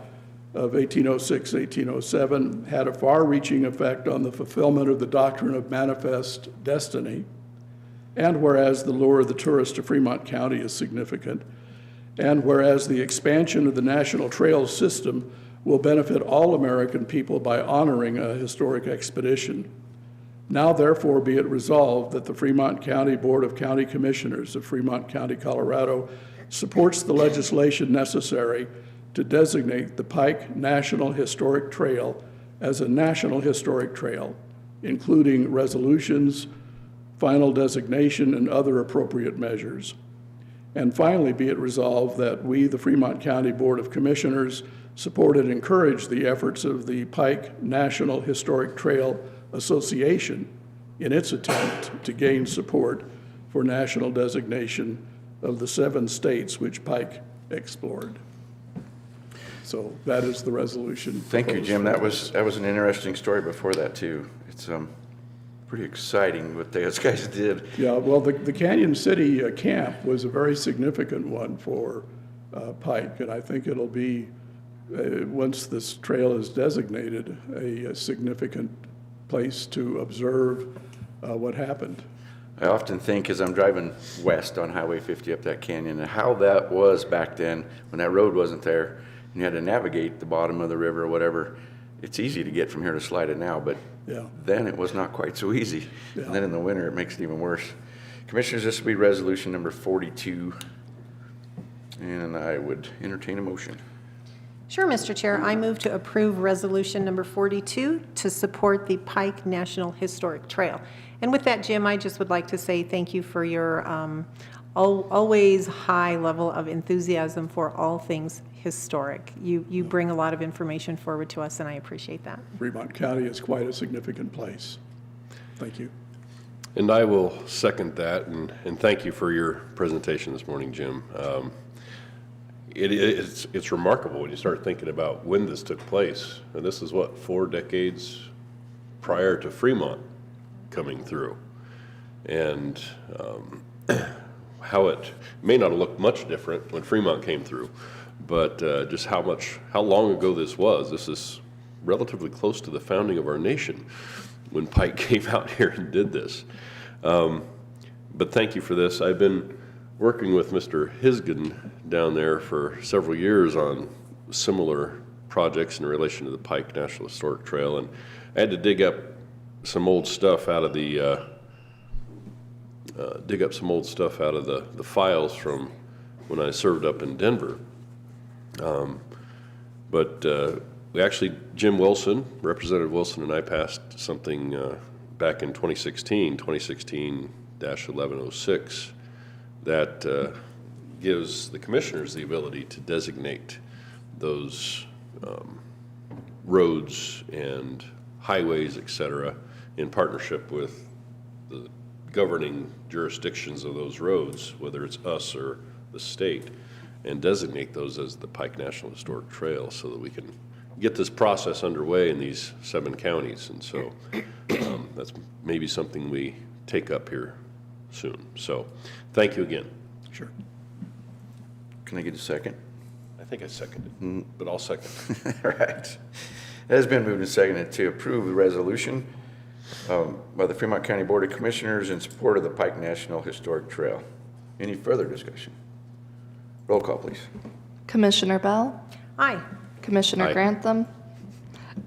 of 1806-1807 had a far-reaching effect on the fulfillment of the doctrine of manifest destiny, and whereas the lure of the tourist to Fremont County is significant, and whereas the expansion of the National Trails System will benefit all American people by honoring a historic expedition. Now, therefore, be it resolved that the Fremont County Board of County Commissioners of Fremont County, Colorado, supports the legislation necessary to designate the Pike National Historic Trail as a National Historic Trail, including resolutions, final designation, and other appropriate measures. And finally, be it resolved that we, the Fremont County Board of Commissioners, support and encourage the efforts of the Pike National Historic Trail Association in its attempt to gain support for national designation of the 7 states which Pike explored. So that is the resolution. Thank you, Jim. That was an interesting story before that, too. It's pretty exciting what those guys did. Yeah, well, the Canyon City camp was a very significant one for Pike, and I think it'll be once this trail is designated, a significant place to observe what happened. I often think as I'm driving west on Highway 50 up that canyon and how that was back then when that road wasn't there and you had to navigate the bottom of the river or whatever. It's easy to get from here to Slida now, but Yeah. then it was not quite so easy. Yeah. And then in the winter, it makes it even worse. Commissioners, this will be resolution number 42, and I would entertain a motion. Sure, Mr. Chair. I move to approve Resolution Number 42 to support the Pike National Historic Trail. And with that, Jim, I just would like to say thank you for your always high level of enthusiasm for all things historic. You bring a lot of information forward to us, and I appreciate that. Fremont County is quite a significant place. Thank you. And I will second that, and thank you for your presentation this morning, Jim. It's remarkable when you start thinking about when this took place. And this is what, 4 decades prior to Fremont coming through. And how it may not have looked much different when Fremont came through, but just how long ago this was. This is relatively close to the founding of our nation when Pike came out here and did this. But thank you for this. I've been working with Mr. Hisgen down there for several years on similar projects in relation to the Pike National Historic Trail, and I had to dig up some old stuff out of the the files from when I served up in Denver. But we actually, Jim Wilson, Representative Wilson, and I passed something back in 2016-1106, that gives the commissioners the ability to designate those roads and highways, et cetera, in partnership with the governing jurisdictions of those roads, whether it's us or the state, and designate those as the Pike National Historic Trail so that we can get this process underway in these 7 counties. And so that's maybe something we take up here soon. So thank you again. Sure. Can I get a second? I think I seconded it, but I'll second. All right. It has been moved and seconded to approve the resolution by the Fremont County Board of Commissioners in support of the Pike National Historic Trail. Any further discussion? Roll call, please. Commissioner Bell, Aye. Commissioner Aye. Grantham,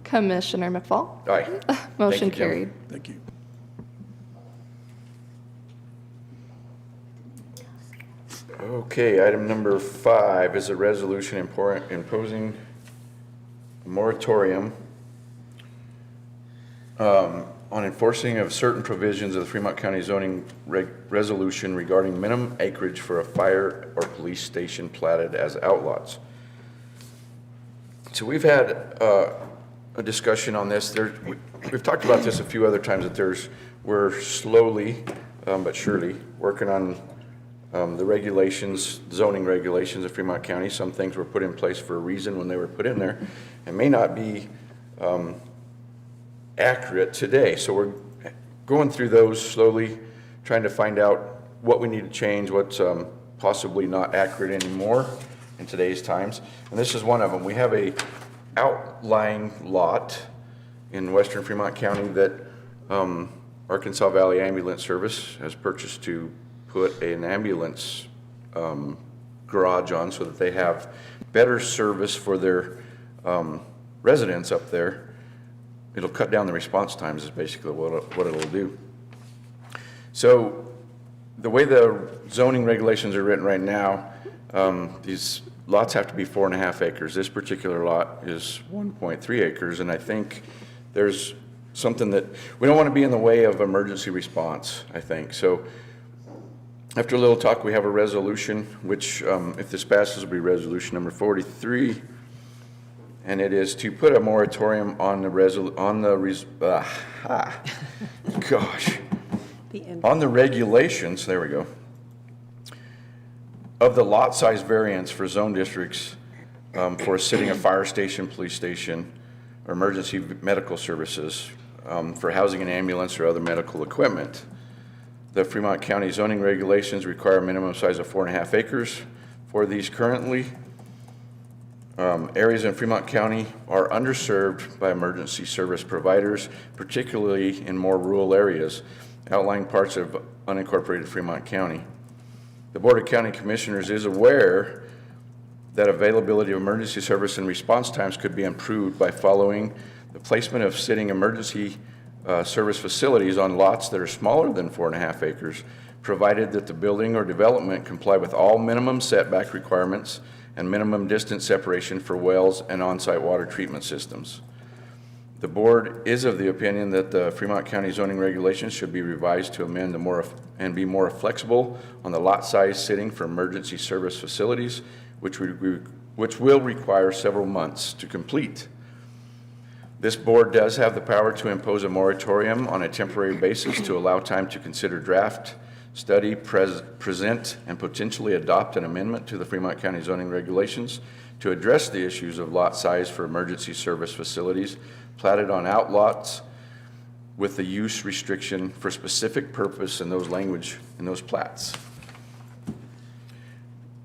Commissioner McFall. Aye. Motion Thank you, Jim. carried. Thank you. Okay, item number 5 is a resolution imposing a moratorium on enforcing of certain provisions of the Fremont County zoning resolution regarding minimum acreage for a fire or police station platted as outlots. So we've had a discussion on this. We've talked about this a few other times, that we're slowly but surely working on the regulations, zoning regulations of Fremont County. Some things were put in place for a reason when they were put in there and may not be accurate today. So we're going through those slowly, trying to find out what we need to change, what's possibly not accurate anymore in today's times. And this is one of them. We have a outlying lot in western Fremont County that Arkansas Valley Ambulance Service has purchased to put an ambulance garage on so that they have better service for their residents up there. It'll cut down the response times is basically what it'll do. So the way the zoning regulations are written right now, these lots have to be 4.5 acres. This particular lot is 1.3 acres, and I think there's something that we don't want to be in the way of emergency response, I think. So after a little talk, we have a resolution, which if this passes will be resolution number 43, and it is to put a moratorium on the regulations, there we go, of the lot size variance for zone districts for sitting a fire station, police station, or emergency medical services, for housing an ambulance or other medical equipment. The Fremont County zoning regulations require a minimum size of 4.5 acres for these currently. Areas in Fremont County are underserved by emergency service providers, particularly in more rural areas, outlying parts of unincorporated Fremont County. The Board of County Commissioners is aware that availability of emergency service and response times could be improved by following the placement of sitting emergency service facilities on lots that are smaller than 4.5 acres, provided that the building or development comply with all minimum setback requirements and minimum distance separation for wells and on-site water treatment systems. The board is of the opinion that the Fremont County zoning regulations should be revised to amend and be more flexible on the lot size sitting for emergency service facilities, which will require several months to complete. This board does have the power to impose a moratorium on a temporary basis to allow time to consider draft, study, present, and potentially adopt an amendment to the Fremont County zoning regulations to address the issues of lot size for emergency service facilities platted on outlots with the use restriction for specific purpose in those language in those plats.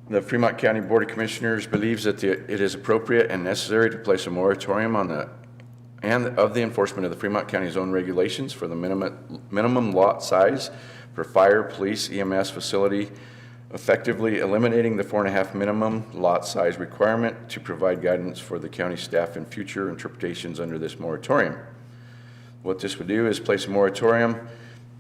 The Fremont County Board of Commissioners believes that it is appropriate and necessary to place a moratorium on the enforcement of the Fremont County zone regulations for the minimum lot size for fire, police, EMS facility, effectively eliminating the 4.5 minimum lot size requirement to provide guidance for the county staff in future interpretations under this moratorium. What this would do is place a moratorium,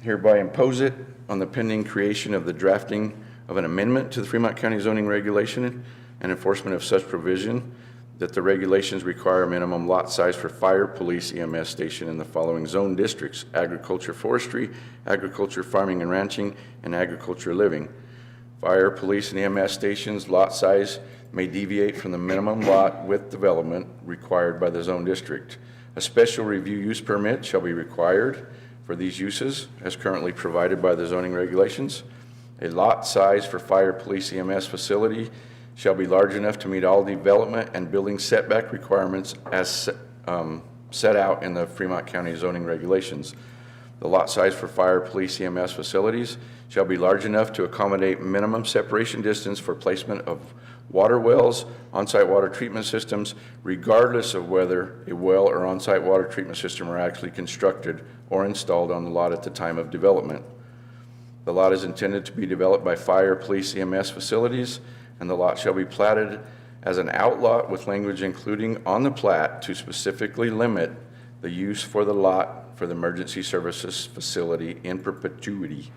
hereby impose it on the pending creation of the drafting of an amendment to the Fremont County zoning regulation and enforcement of such provision that the regulations require a minimum lot size for fire, police, EMS station in the following zone districts: agriculture, forestry, agriculture, farming and ranching, and agriculture living. Fire, police, and EMS stations lot size may deviate from the minimum lot width development required by the zone district. A special review use permit shall be required for these uses as currently provided by the zoning regulations. A lot size for fire, police, EMS facility shall be large enough to meet all development and building setback requirements as set out in the Fremont County zoning regulations. The lot size for fire, police, EMS facilities shall be large enough to accommodate minimum separation distance for placement of water wells, on-site water treatment systems, regardless of whether a well or on-site water treatment system are actually constructed or installed on the lot at the time of development. The lot is intended to be developed by fire, police, EMS facilities, and the lot shall be platted as an outlot with language including on the plat to specifically limit the use for the lot for the emergency services facility in perpetuity.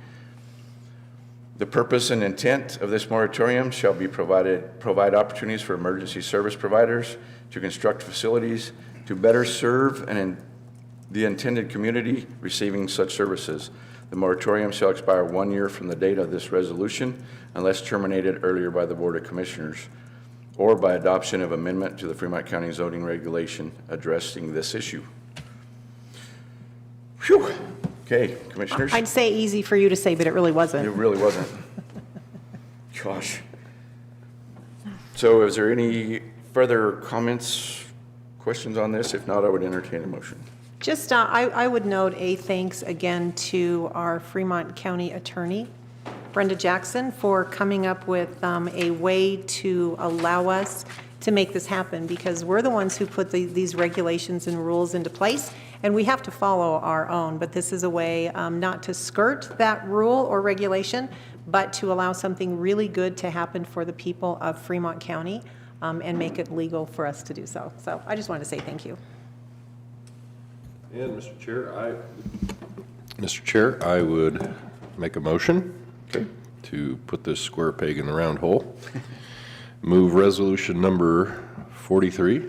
The purpose and intent of this moratorium shall be provide opportunities for emergency service providers to construct facilities to better serve the intended community receiving such services. The moratorium shall expire 1 year from the date of this resolution unless terminated earlier by the Board of Commissioners or by adoption of amendment to the Fremont County zoning regulation addressing this issue. Phew. Okay, Commissioners. I'd say easy for you to say, but it really wasn't. It really wasn't. Gosh. So is there any further comments, questions on this? If not, I would entertain a motion. Just, I would note a thanks again to our Fremont County Attorney, Brenda Jackson, for coming up with a way to allow us to make this happen, because we're the ones who put these regulations and rules into place, and we have to follow our own. But this is a way not to skirt that rule or regulation, but to allow something really good to happen for the people of Fremont County and make it legal for us to do so. So I just wanted to say thank you. And Mr. Chair, I would make a motion to put this square peg in the round hole. Move resolution number 43,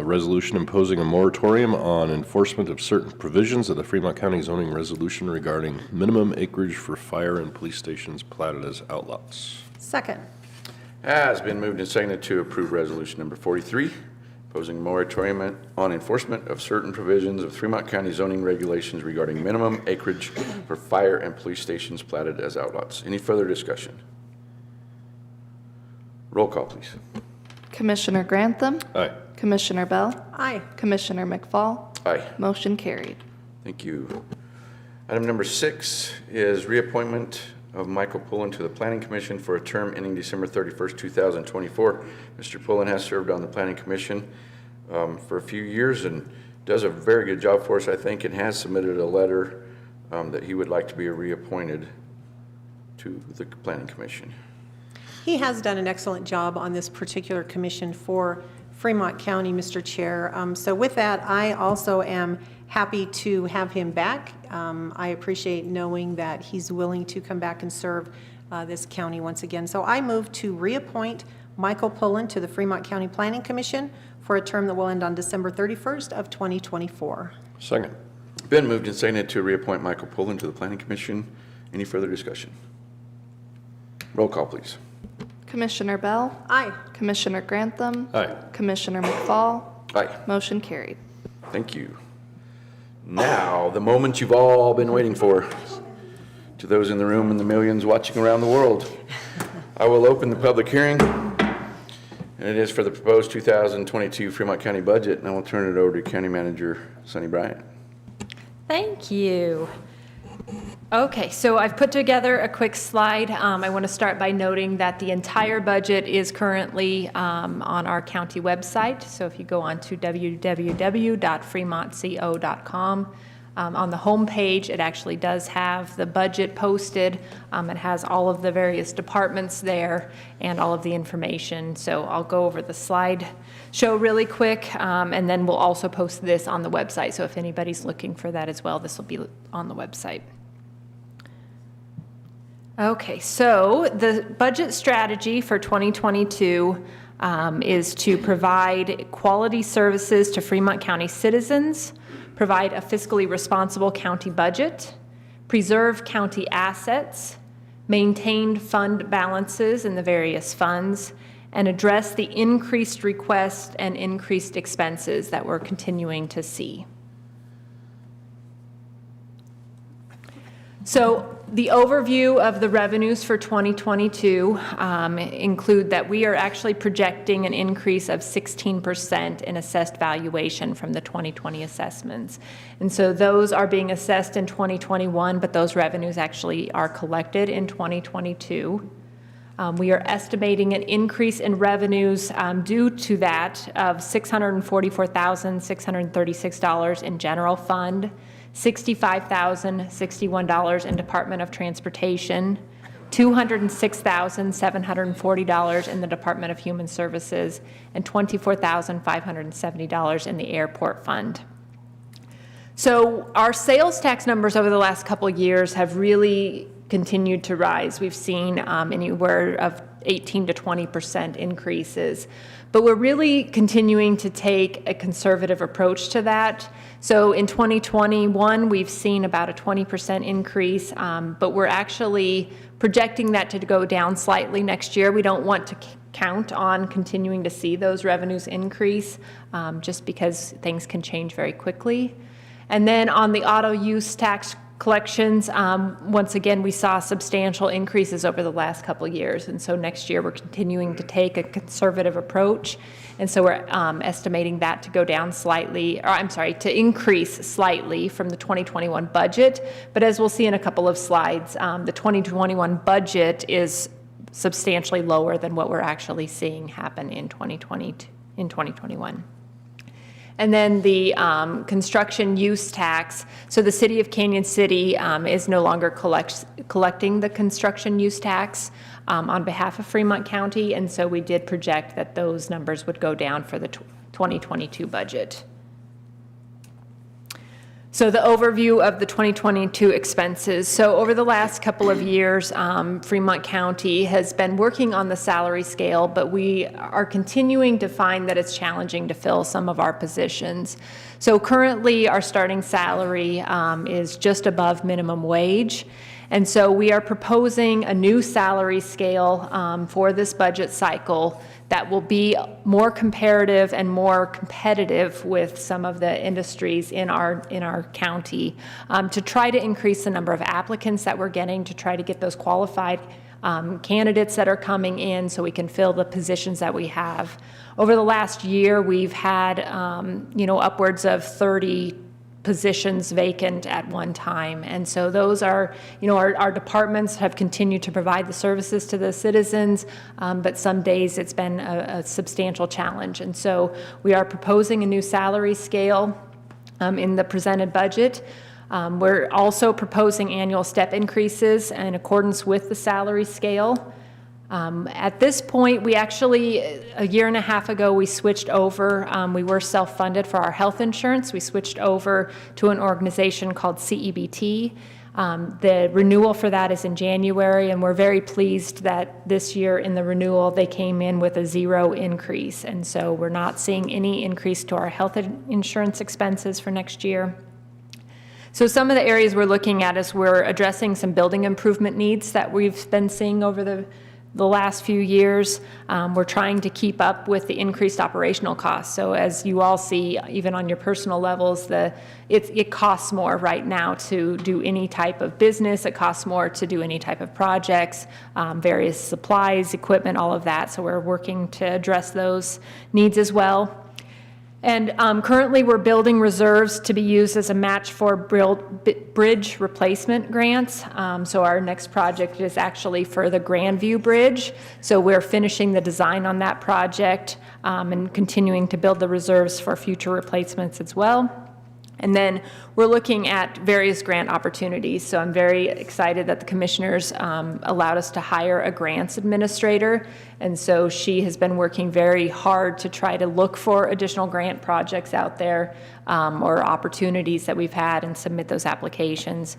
resolution imposing a moratorium on enforcement of certain provisions of the Fremont County zoning resolution regarding minimum acreage for fire and police stations platted as outlots. Second. Has been moved and seconded to approve resolution number 43, imposing a moratorium on enforcement of certain provisions of Fremont County zoning regulations regarding minimum acreage for fire and police stations platted as outlots. Any further discussion? Roll call, please. Commissioner Grantham? Aye. Commissioner Bell? Aye. Commissioner McFall? Aye. Motion carried. Thank you. Item number 6 is reappointment of Michael Poolen to the Planning Commission for a term ending December 31st, 2024. Mr. Poolen has served on the Planning Commission for a few years and does a very good job for us, I think, and has submitted a letter that he would like to be reappointed to the Planning Commission. He has done an excellent job on this particular commission for Fremont County, Mr. Chair. So with that, I also am happy to have him back. I appreciate knowing that he's willing to come back and serve this county once again. So I move to reappoint Michael Poolen to the Fremont County Planning Commission for a term that will end on December 31st of 2024. Second. Been moved and seconded to reappoint Michael Poolen to the Planning Commission. Any further discussion? Roll call, please. Commissioner Bell? Aye. Commissioner Grantham? Aye. Commissioner McFall? Aye. Motion carried. Thank you. Now, the moment you've all been waiting for. To those in the room and the millions watching around the world, I will open the public hearing, and it is for the proposed 2022 Fremont County budget, and I will turn it over to County Manager Sunny Bryant. Thank you. Okay, so I've put together a quick slide. I want to start by noting that the entire budget is currently on our county website. So if you go on to www.fremontco.com, on the home page, it actually does have the budget posted. It has all of the various departments there and all of the information. So I'll go over the slide show really quick, and then we'll also post this on the website. So if anybody's looking for that as well, this will be on the website. Okay, so the budget strategy for 2022 is to provide quality services to Fremont County citizens, provide a fiscally responsible county budget, preserve county assets, maintain fund balances in the various funds, and address the increased requests and increased expenses that we're continuing to see. So the overview of the revenues for 2022 include that we are actually projecting an increase of 16% in assessed valuation from the 2020 assessments. And so those are being assessed in 2021, but those revenues actually are collected in 2022. We are estimating an increase in revenues due to that of $644,636 in general fund, $65,061 in Department of Transportation, $206,740 in the Department of Human Services, and $24,570 in the Airport Fund. So our sales tax numbers over the last couple of years have really continued to rise. We've seen anywhere of 18 to 20% increases, but we're really continuing to take a conservative approach to that. So in 2021, we've seen about a 20% increase, but we're actually projecting that to go down slightly next year. We don't want to count on continuing to see those revenues increase, just because things can change very quickly. And then on the auto use tax collections, once again, we saw substantial increases over the last couple of years. And so next year, we're continuing to take a conservative approach. And so we're estimating that to go down slightly, or I'm sorry, to increase slightly from the 2021 budget. But as we'll see in a couple of slides, the 2021 budget is substantially lower than what we're actually seeing happen in 2021. And then the construction use tax. So the city of Canyon City is no longer collecting the construction use tax on behalf of Fremont County. And so we did project that those numbers would go down for the 2022 budget. So the overview of the 2022 expenses. So over the last couple of years, Fremont County has been working on the salary scale, but we are continuing to find that it's challenging to fill some of our positions. So currently our starting salary is just above minimum wage. And so we are proposing a new salary scale for this budget cycle that will be more comparative and more competitive with some of the industries in our county, to try to increase the number of applicants that we're getting, to try to get those qualified candidates that are coming in so we can fill the positions that we have. Over the last year, we've had upwards of 30 positions vacant at one time. And so those are, our departments have continued to provide the services to the citizens, but some days it's been a substantial challenge. And so we are proposing a new salary scale in the presented budget. We're also proposing annual step increases in accordance with the salary scale. At this point, we actually, a year and a half ago, we switched over. We were self-funded for our health insurance. We switched over to an organization called CEBT. The renewal for that is in January, and we're very pleased that this year in the renewal, they came in with a 0 increase. And so we're not seeing any increase to our health insurance expenses for next year. So some of the areas we're looking at is we're addressing some building improvement needs that we've been seeing over the last few years. We're trying to keep up with the increased operational costs. So as you all see, even on your personal levels, it costs more right now to do any type of business. It costs more to do any type of projects, various supplies, equipment, all of that. So we're working to address those needs as well. And currently, we're building reserves to be used as a match for bridge replacement grants. So our next project is actually for the Grandview Bridge. So we're finishing the design on that project and continuing to build the reserves for future replacements as well. And then we're looking at various grant opportunities. So I'm very excited that the commissioners allowed us to hire a grants administrator. And so she has been working very hard to try to look for additional grant projects out there or opportunities that we've had and submit those applications.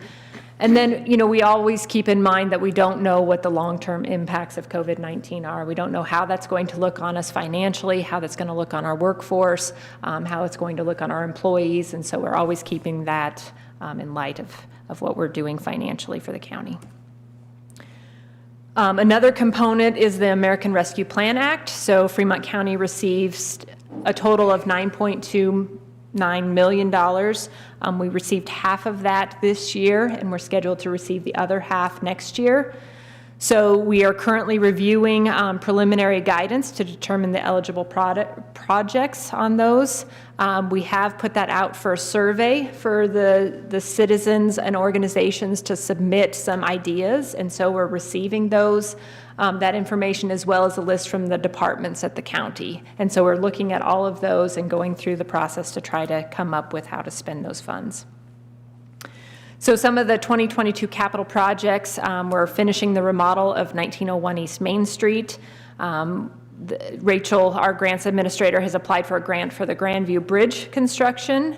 And then, we always keep in mind that we don't know what the long-term impacts of COVID-19 are. We don't know how that's going to look on us financially, how that's going to look on our workforce, how it's going to look on our employees. And so we're always keeping that in light of what we're doing financially for the county. Another component is the American Rescue Plan Act. So Fremont County receives a total of $9.29 million. We received half of that this year, and we're scheduled to receive the other half next year. So we are currently reviewing preliminary guidance to determine the eligible projects on those. We have put that out for a survey for the citizens and organizations to submit some ideas, and so we're receiving those. That information as well as a list from the departments at the county. And so we're looking at all of those and going through the process to try to come up with how to spend those funds. So some of the 2022 capital projects, we're finishing the remodel of 1901 East Main Street. Rachel, our grants administrator, has applied for a grant for the Grandview Bridge construction.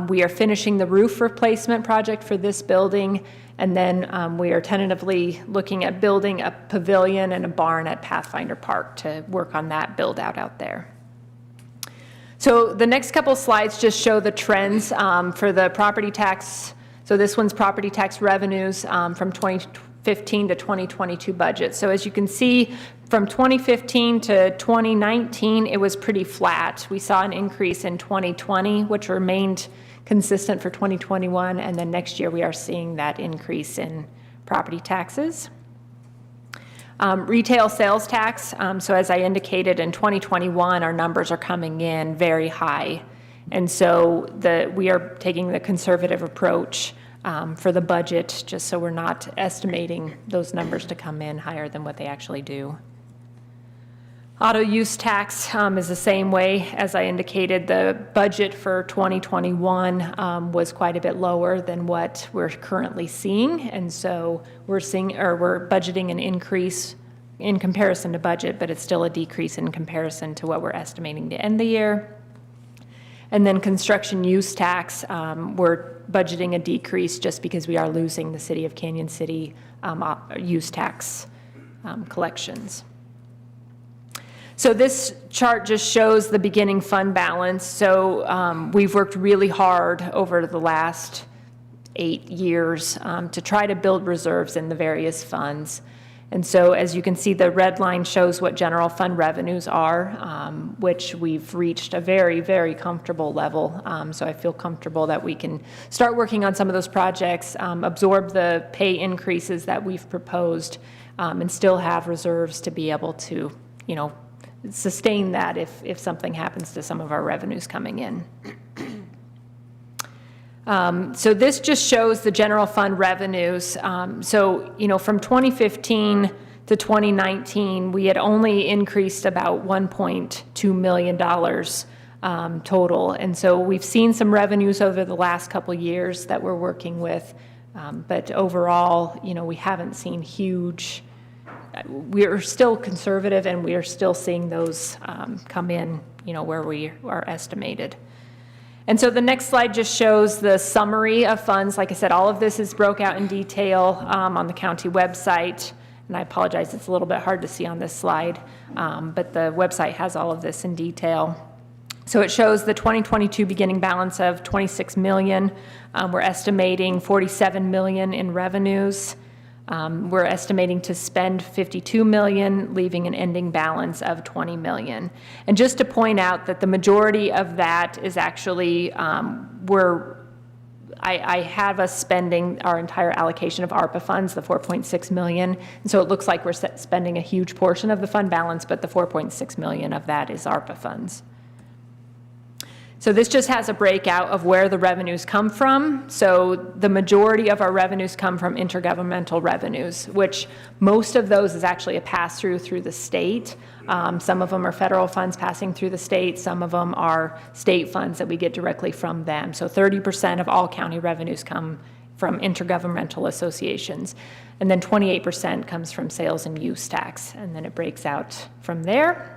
We are finishing the roof replacement project for this building. And then we are tentatively looking at building a pavilion and a barn at Pathfinder Park to work on that build out there. So the next couple slides just show the trends for the property tax. So this one's property tax revenues from 2015 to 2022 budget. So as you can see, from 2015 to 2019, it was pretty flat. We saw an increase in 2020, which remained consistent for 2021, and then next year we are seeing that increase in property taxes. Retail sales tax, so as I indicated in 2021, our numbers are coming in very high. And so we are taking the conservative approach for the budget, just so we're not estimating those numbers to come in higher than what they actually do. Auto use tax is the same way. As I indicated, the budget for 2021 was quite a bit lower than what we're currently seeing. And so we're budgeting an increase in comparison to budget, but it's still a decrease in comparison to what we're estimating to end the year. And then construction use tax, we're budgeting a decrease just because we are losing the City of Canyon City use tax collections. So this chart just shows the beginning fund balance. So we've worked really hard over the last 8 years to try to build reserves in the various funds. And so as you can see, the red line shows what general fund revenues are, which we've reached a very, very comfortable level. So I feel comfortable that we can start working on some of those projects, absorb the pay increases that we've proposed, and still have reserves to be able to, sustain that if something happens to some of our revenues coming in. So this just shows the general fund revenues. So, from 2015 to 2019, we had only increased about $1.2 million total. And so we've seen some revenues over the last couple years that we're working with. But overall, we haven't seen huge, we are still conservative and we are still seeing those come in, where we are estimated. And so the next slide just shows the summary of funds. Like I said, all of this is broke out in detail on the county website. And I apologize, it's a little bit hard to see on this slide, but the website has all of this in detail. So it shows the 2022 beginning balance of $26 million. We're estimating $47 million in revenues. We're estimating to spend $52 million, leaving an ending balance of $20 million. And just to point out that the majority of that is actually, I have us spending our entire allocation of ARPA funds, the $4.6 million. And so it looks like we're spending a huge portion of the fund balance, but the $4.6 million of that is ARPA funds. So this just has a breakout of where the revenues come from. So the majority of our revenues come from intergovernmental revenues, which most of those is actually a pass-through through the state. Some of them are federal funds passing through the state. Some of them are state funds that we get directly from them. So 30% of all county revenues come from intergovernmental associations. And then 28% comes from sales and use tax. And then it breaks out from there.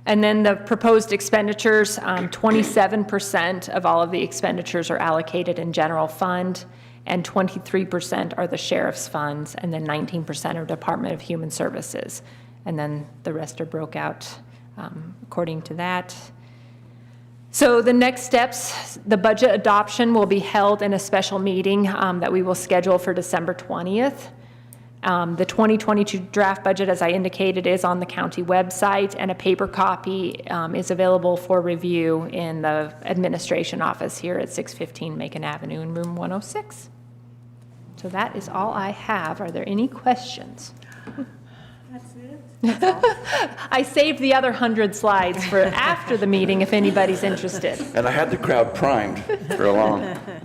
And then the proposed expenditures, 27% of all of the expenditures are allocated in general fund, and 23% are the sheriff's funds, and then 19% are Department of Human Services. And then the rest are broke out according to that. So the next steps, the budget adoption will be held in a special meeting that we will schedule for December 20th. The 2022 draft budget, as I indicated, is on the county website, and a paper copy is available for review in the administration office here at 615 Macon Avenue in room 106. So that is all I have. Are there any questions? That's it? I saved the other 100 slides for after the meeting if anybody's interested. And I had the crowd primed for a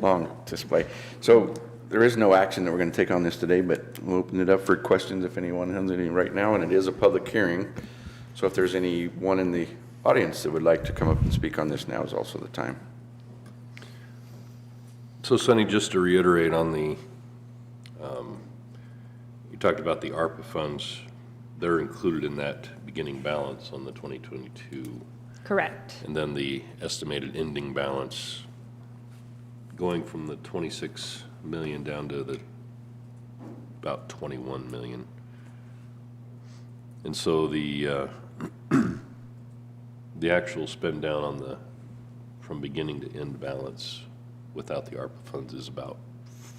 long display. So there is no action that we're going to take on this today, but we'll open it up for questions if anyone has any right now, and it is a public hearing. So if there's anyone in the audience that would like to come up and speak on this, now is also the time. So Sonny, just to reiterate on the, you talked about the ARPA funds. They're included in that beginning balance on the 2022. Correct. And then the estimated ending balance going from the 26 million down to the about 21 million. And so the the actual spend down on the from beginning to end balance without the ARPA funds is about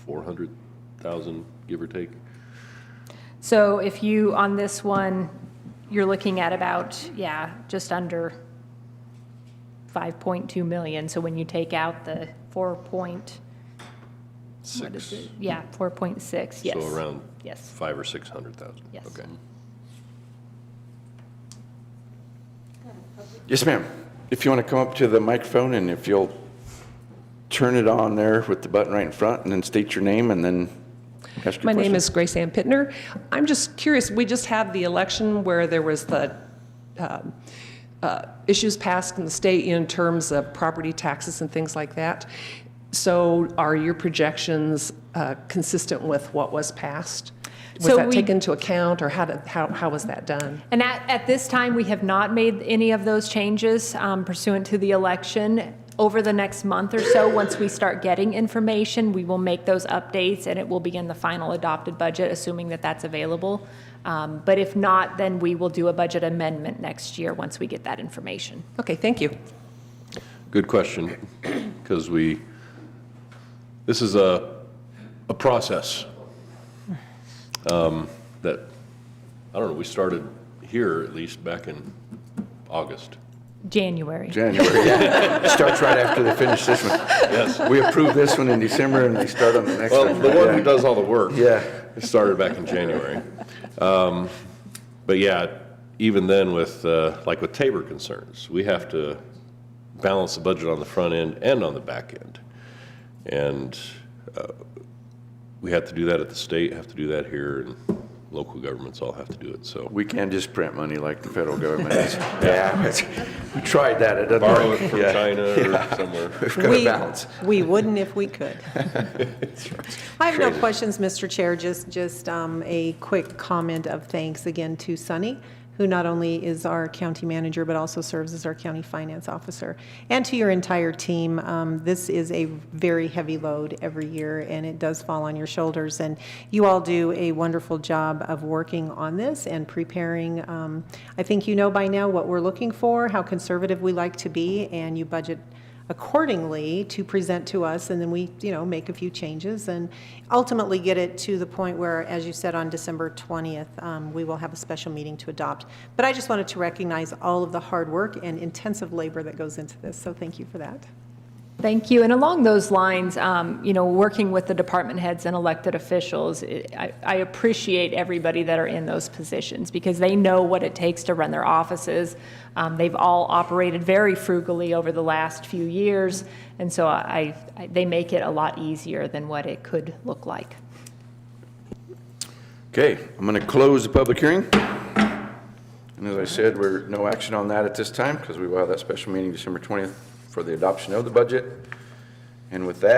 400,000, give or take. So if you, on this one, you're looking at about, just under 5.2 million. So when you take out the 4.6, yes. So around yes. 500,000 or 600,000. Yes. Okay. Yes, ma'am. If you want to come up to the microphone, and if you'll turn it on there with the button right in front, and then state your name, and then ask your My question. name is Grace Ann Pittner. I'm just curious, we just had the election where there was the issues passed in the state in terms of property taxes and things like that. So are your projections consistent with what was passed? Was that taken into account, or how was that done? And at this time, we have not made any of those changes pursuant to the election. Over the next month or so, once we start getting information, we will make those updates, and it will be in the final adopted budget, assuming that that's available. But if not, then we will do a budget amendment next year once we get that information. Okay, thank you. Good question, because this is a process that, I don't know, we started here at least back in August. January, yeah. Starts right after they finish this one. Yes. We approve this one in December, and they start on the next one. Well, the one who does all the work. Yeah. It started back in January. But yeah, even then with, like with Tabor concerns, we have to balance the budget on the front end and on the back end. And we have to do that at the state, have to do that here, and local governments all have to do it, so. We can't just print money like the federal government. We tried that. It doesn't Borrow work. it from Yeah. China or somewhere. We've got a balance. We wouldn't if we could. I have no questions, Mr. Chair, just a quick comment of thanks again to Sunny, who not only is our county manager, but also serves as our county finance officer, and to your entire team. This is a very heavy load every year, and it does fall on your shoulders, and you all do a wonderful job of working on this and preparing. I think you know by now what we're looking for, how conservative we like to be, and you budget accordingly to present to us, and then we, make a few changes and ultimately get it to the point where, as you said, on December 20th, we will have a special meeting to adopt. But I just wanted to recognize all of the hard work and intensive labor that goes into this, so thank you for that. Thank you. And along those lines, working with the department heads and elected officials, I appreciate everybody that are in those positions because they know what it takes to run their offices. They've all operated very frugally over the last few years, and so they make it a lot easier than what it could look like. Okay, I'm going to close the public hearing. And as I said, we're no action on that at this time because we will have that special meeting December 20th for the adoption of the budget. And with that,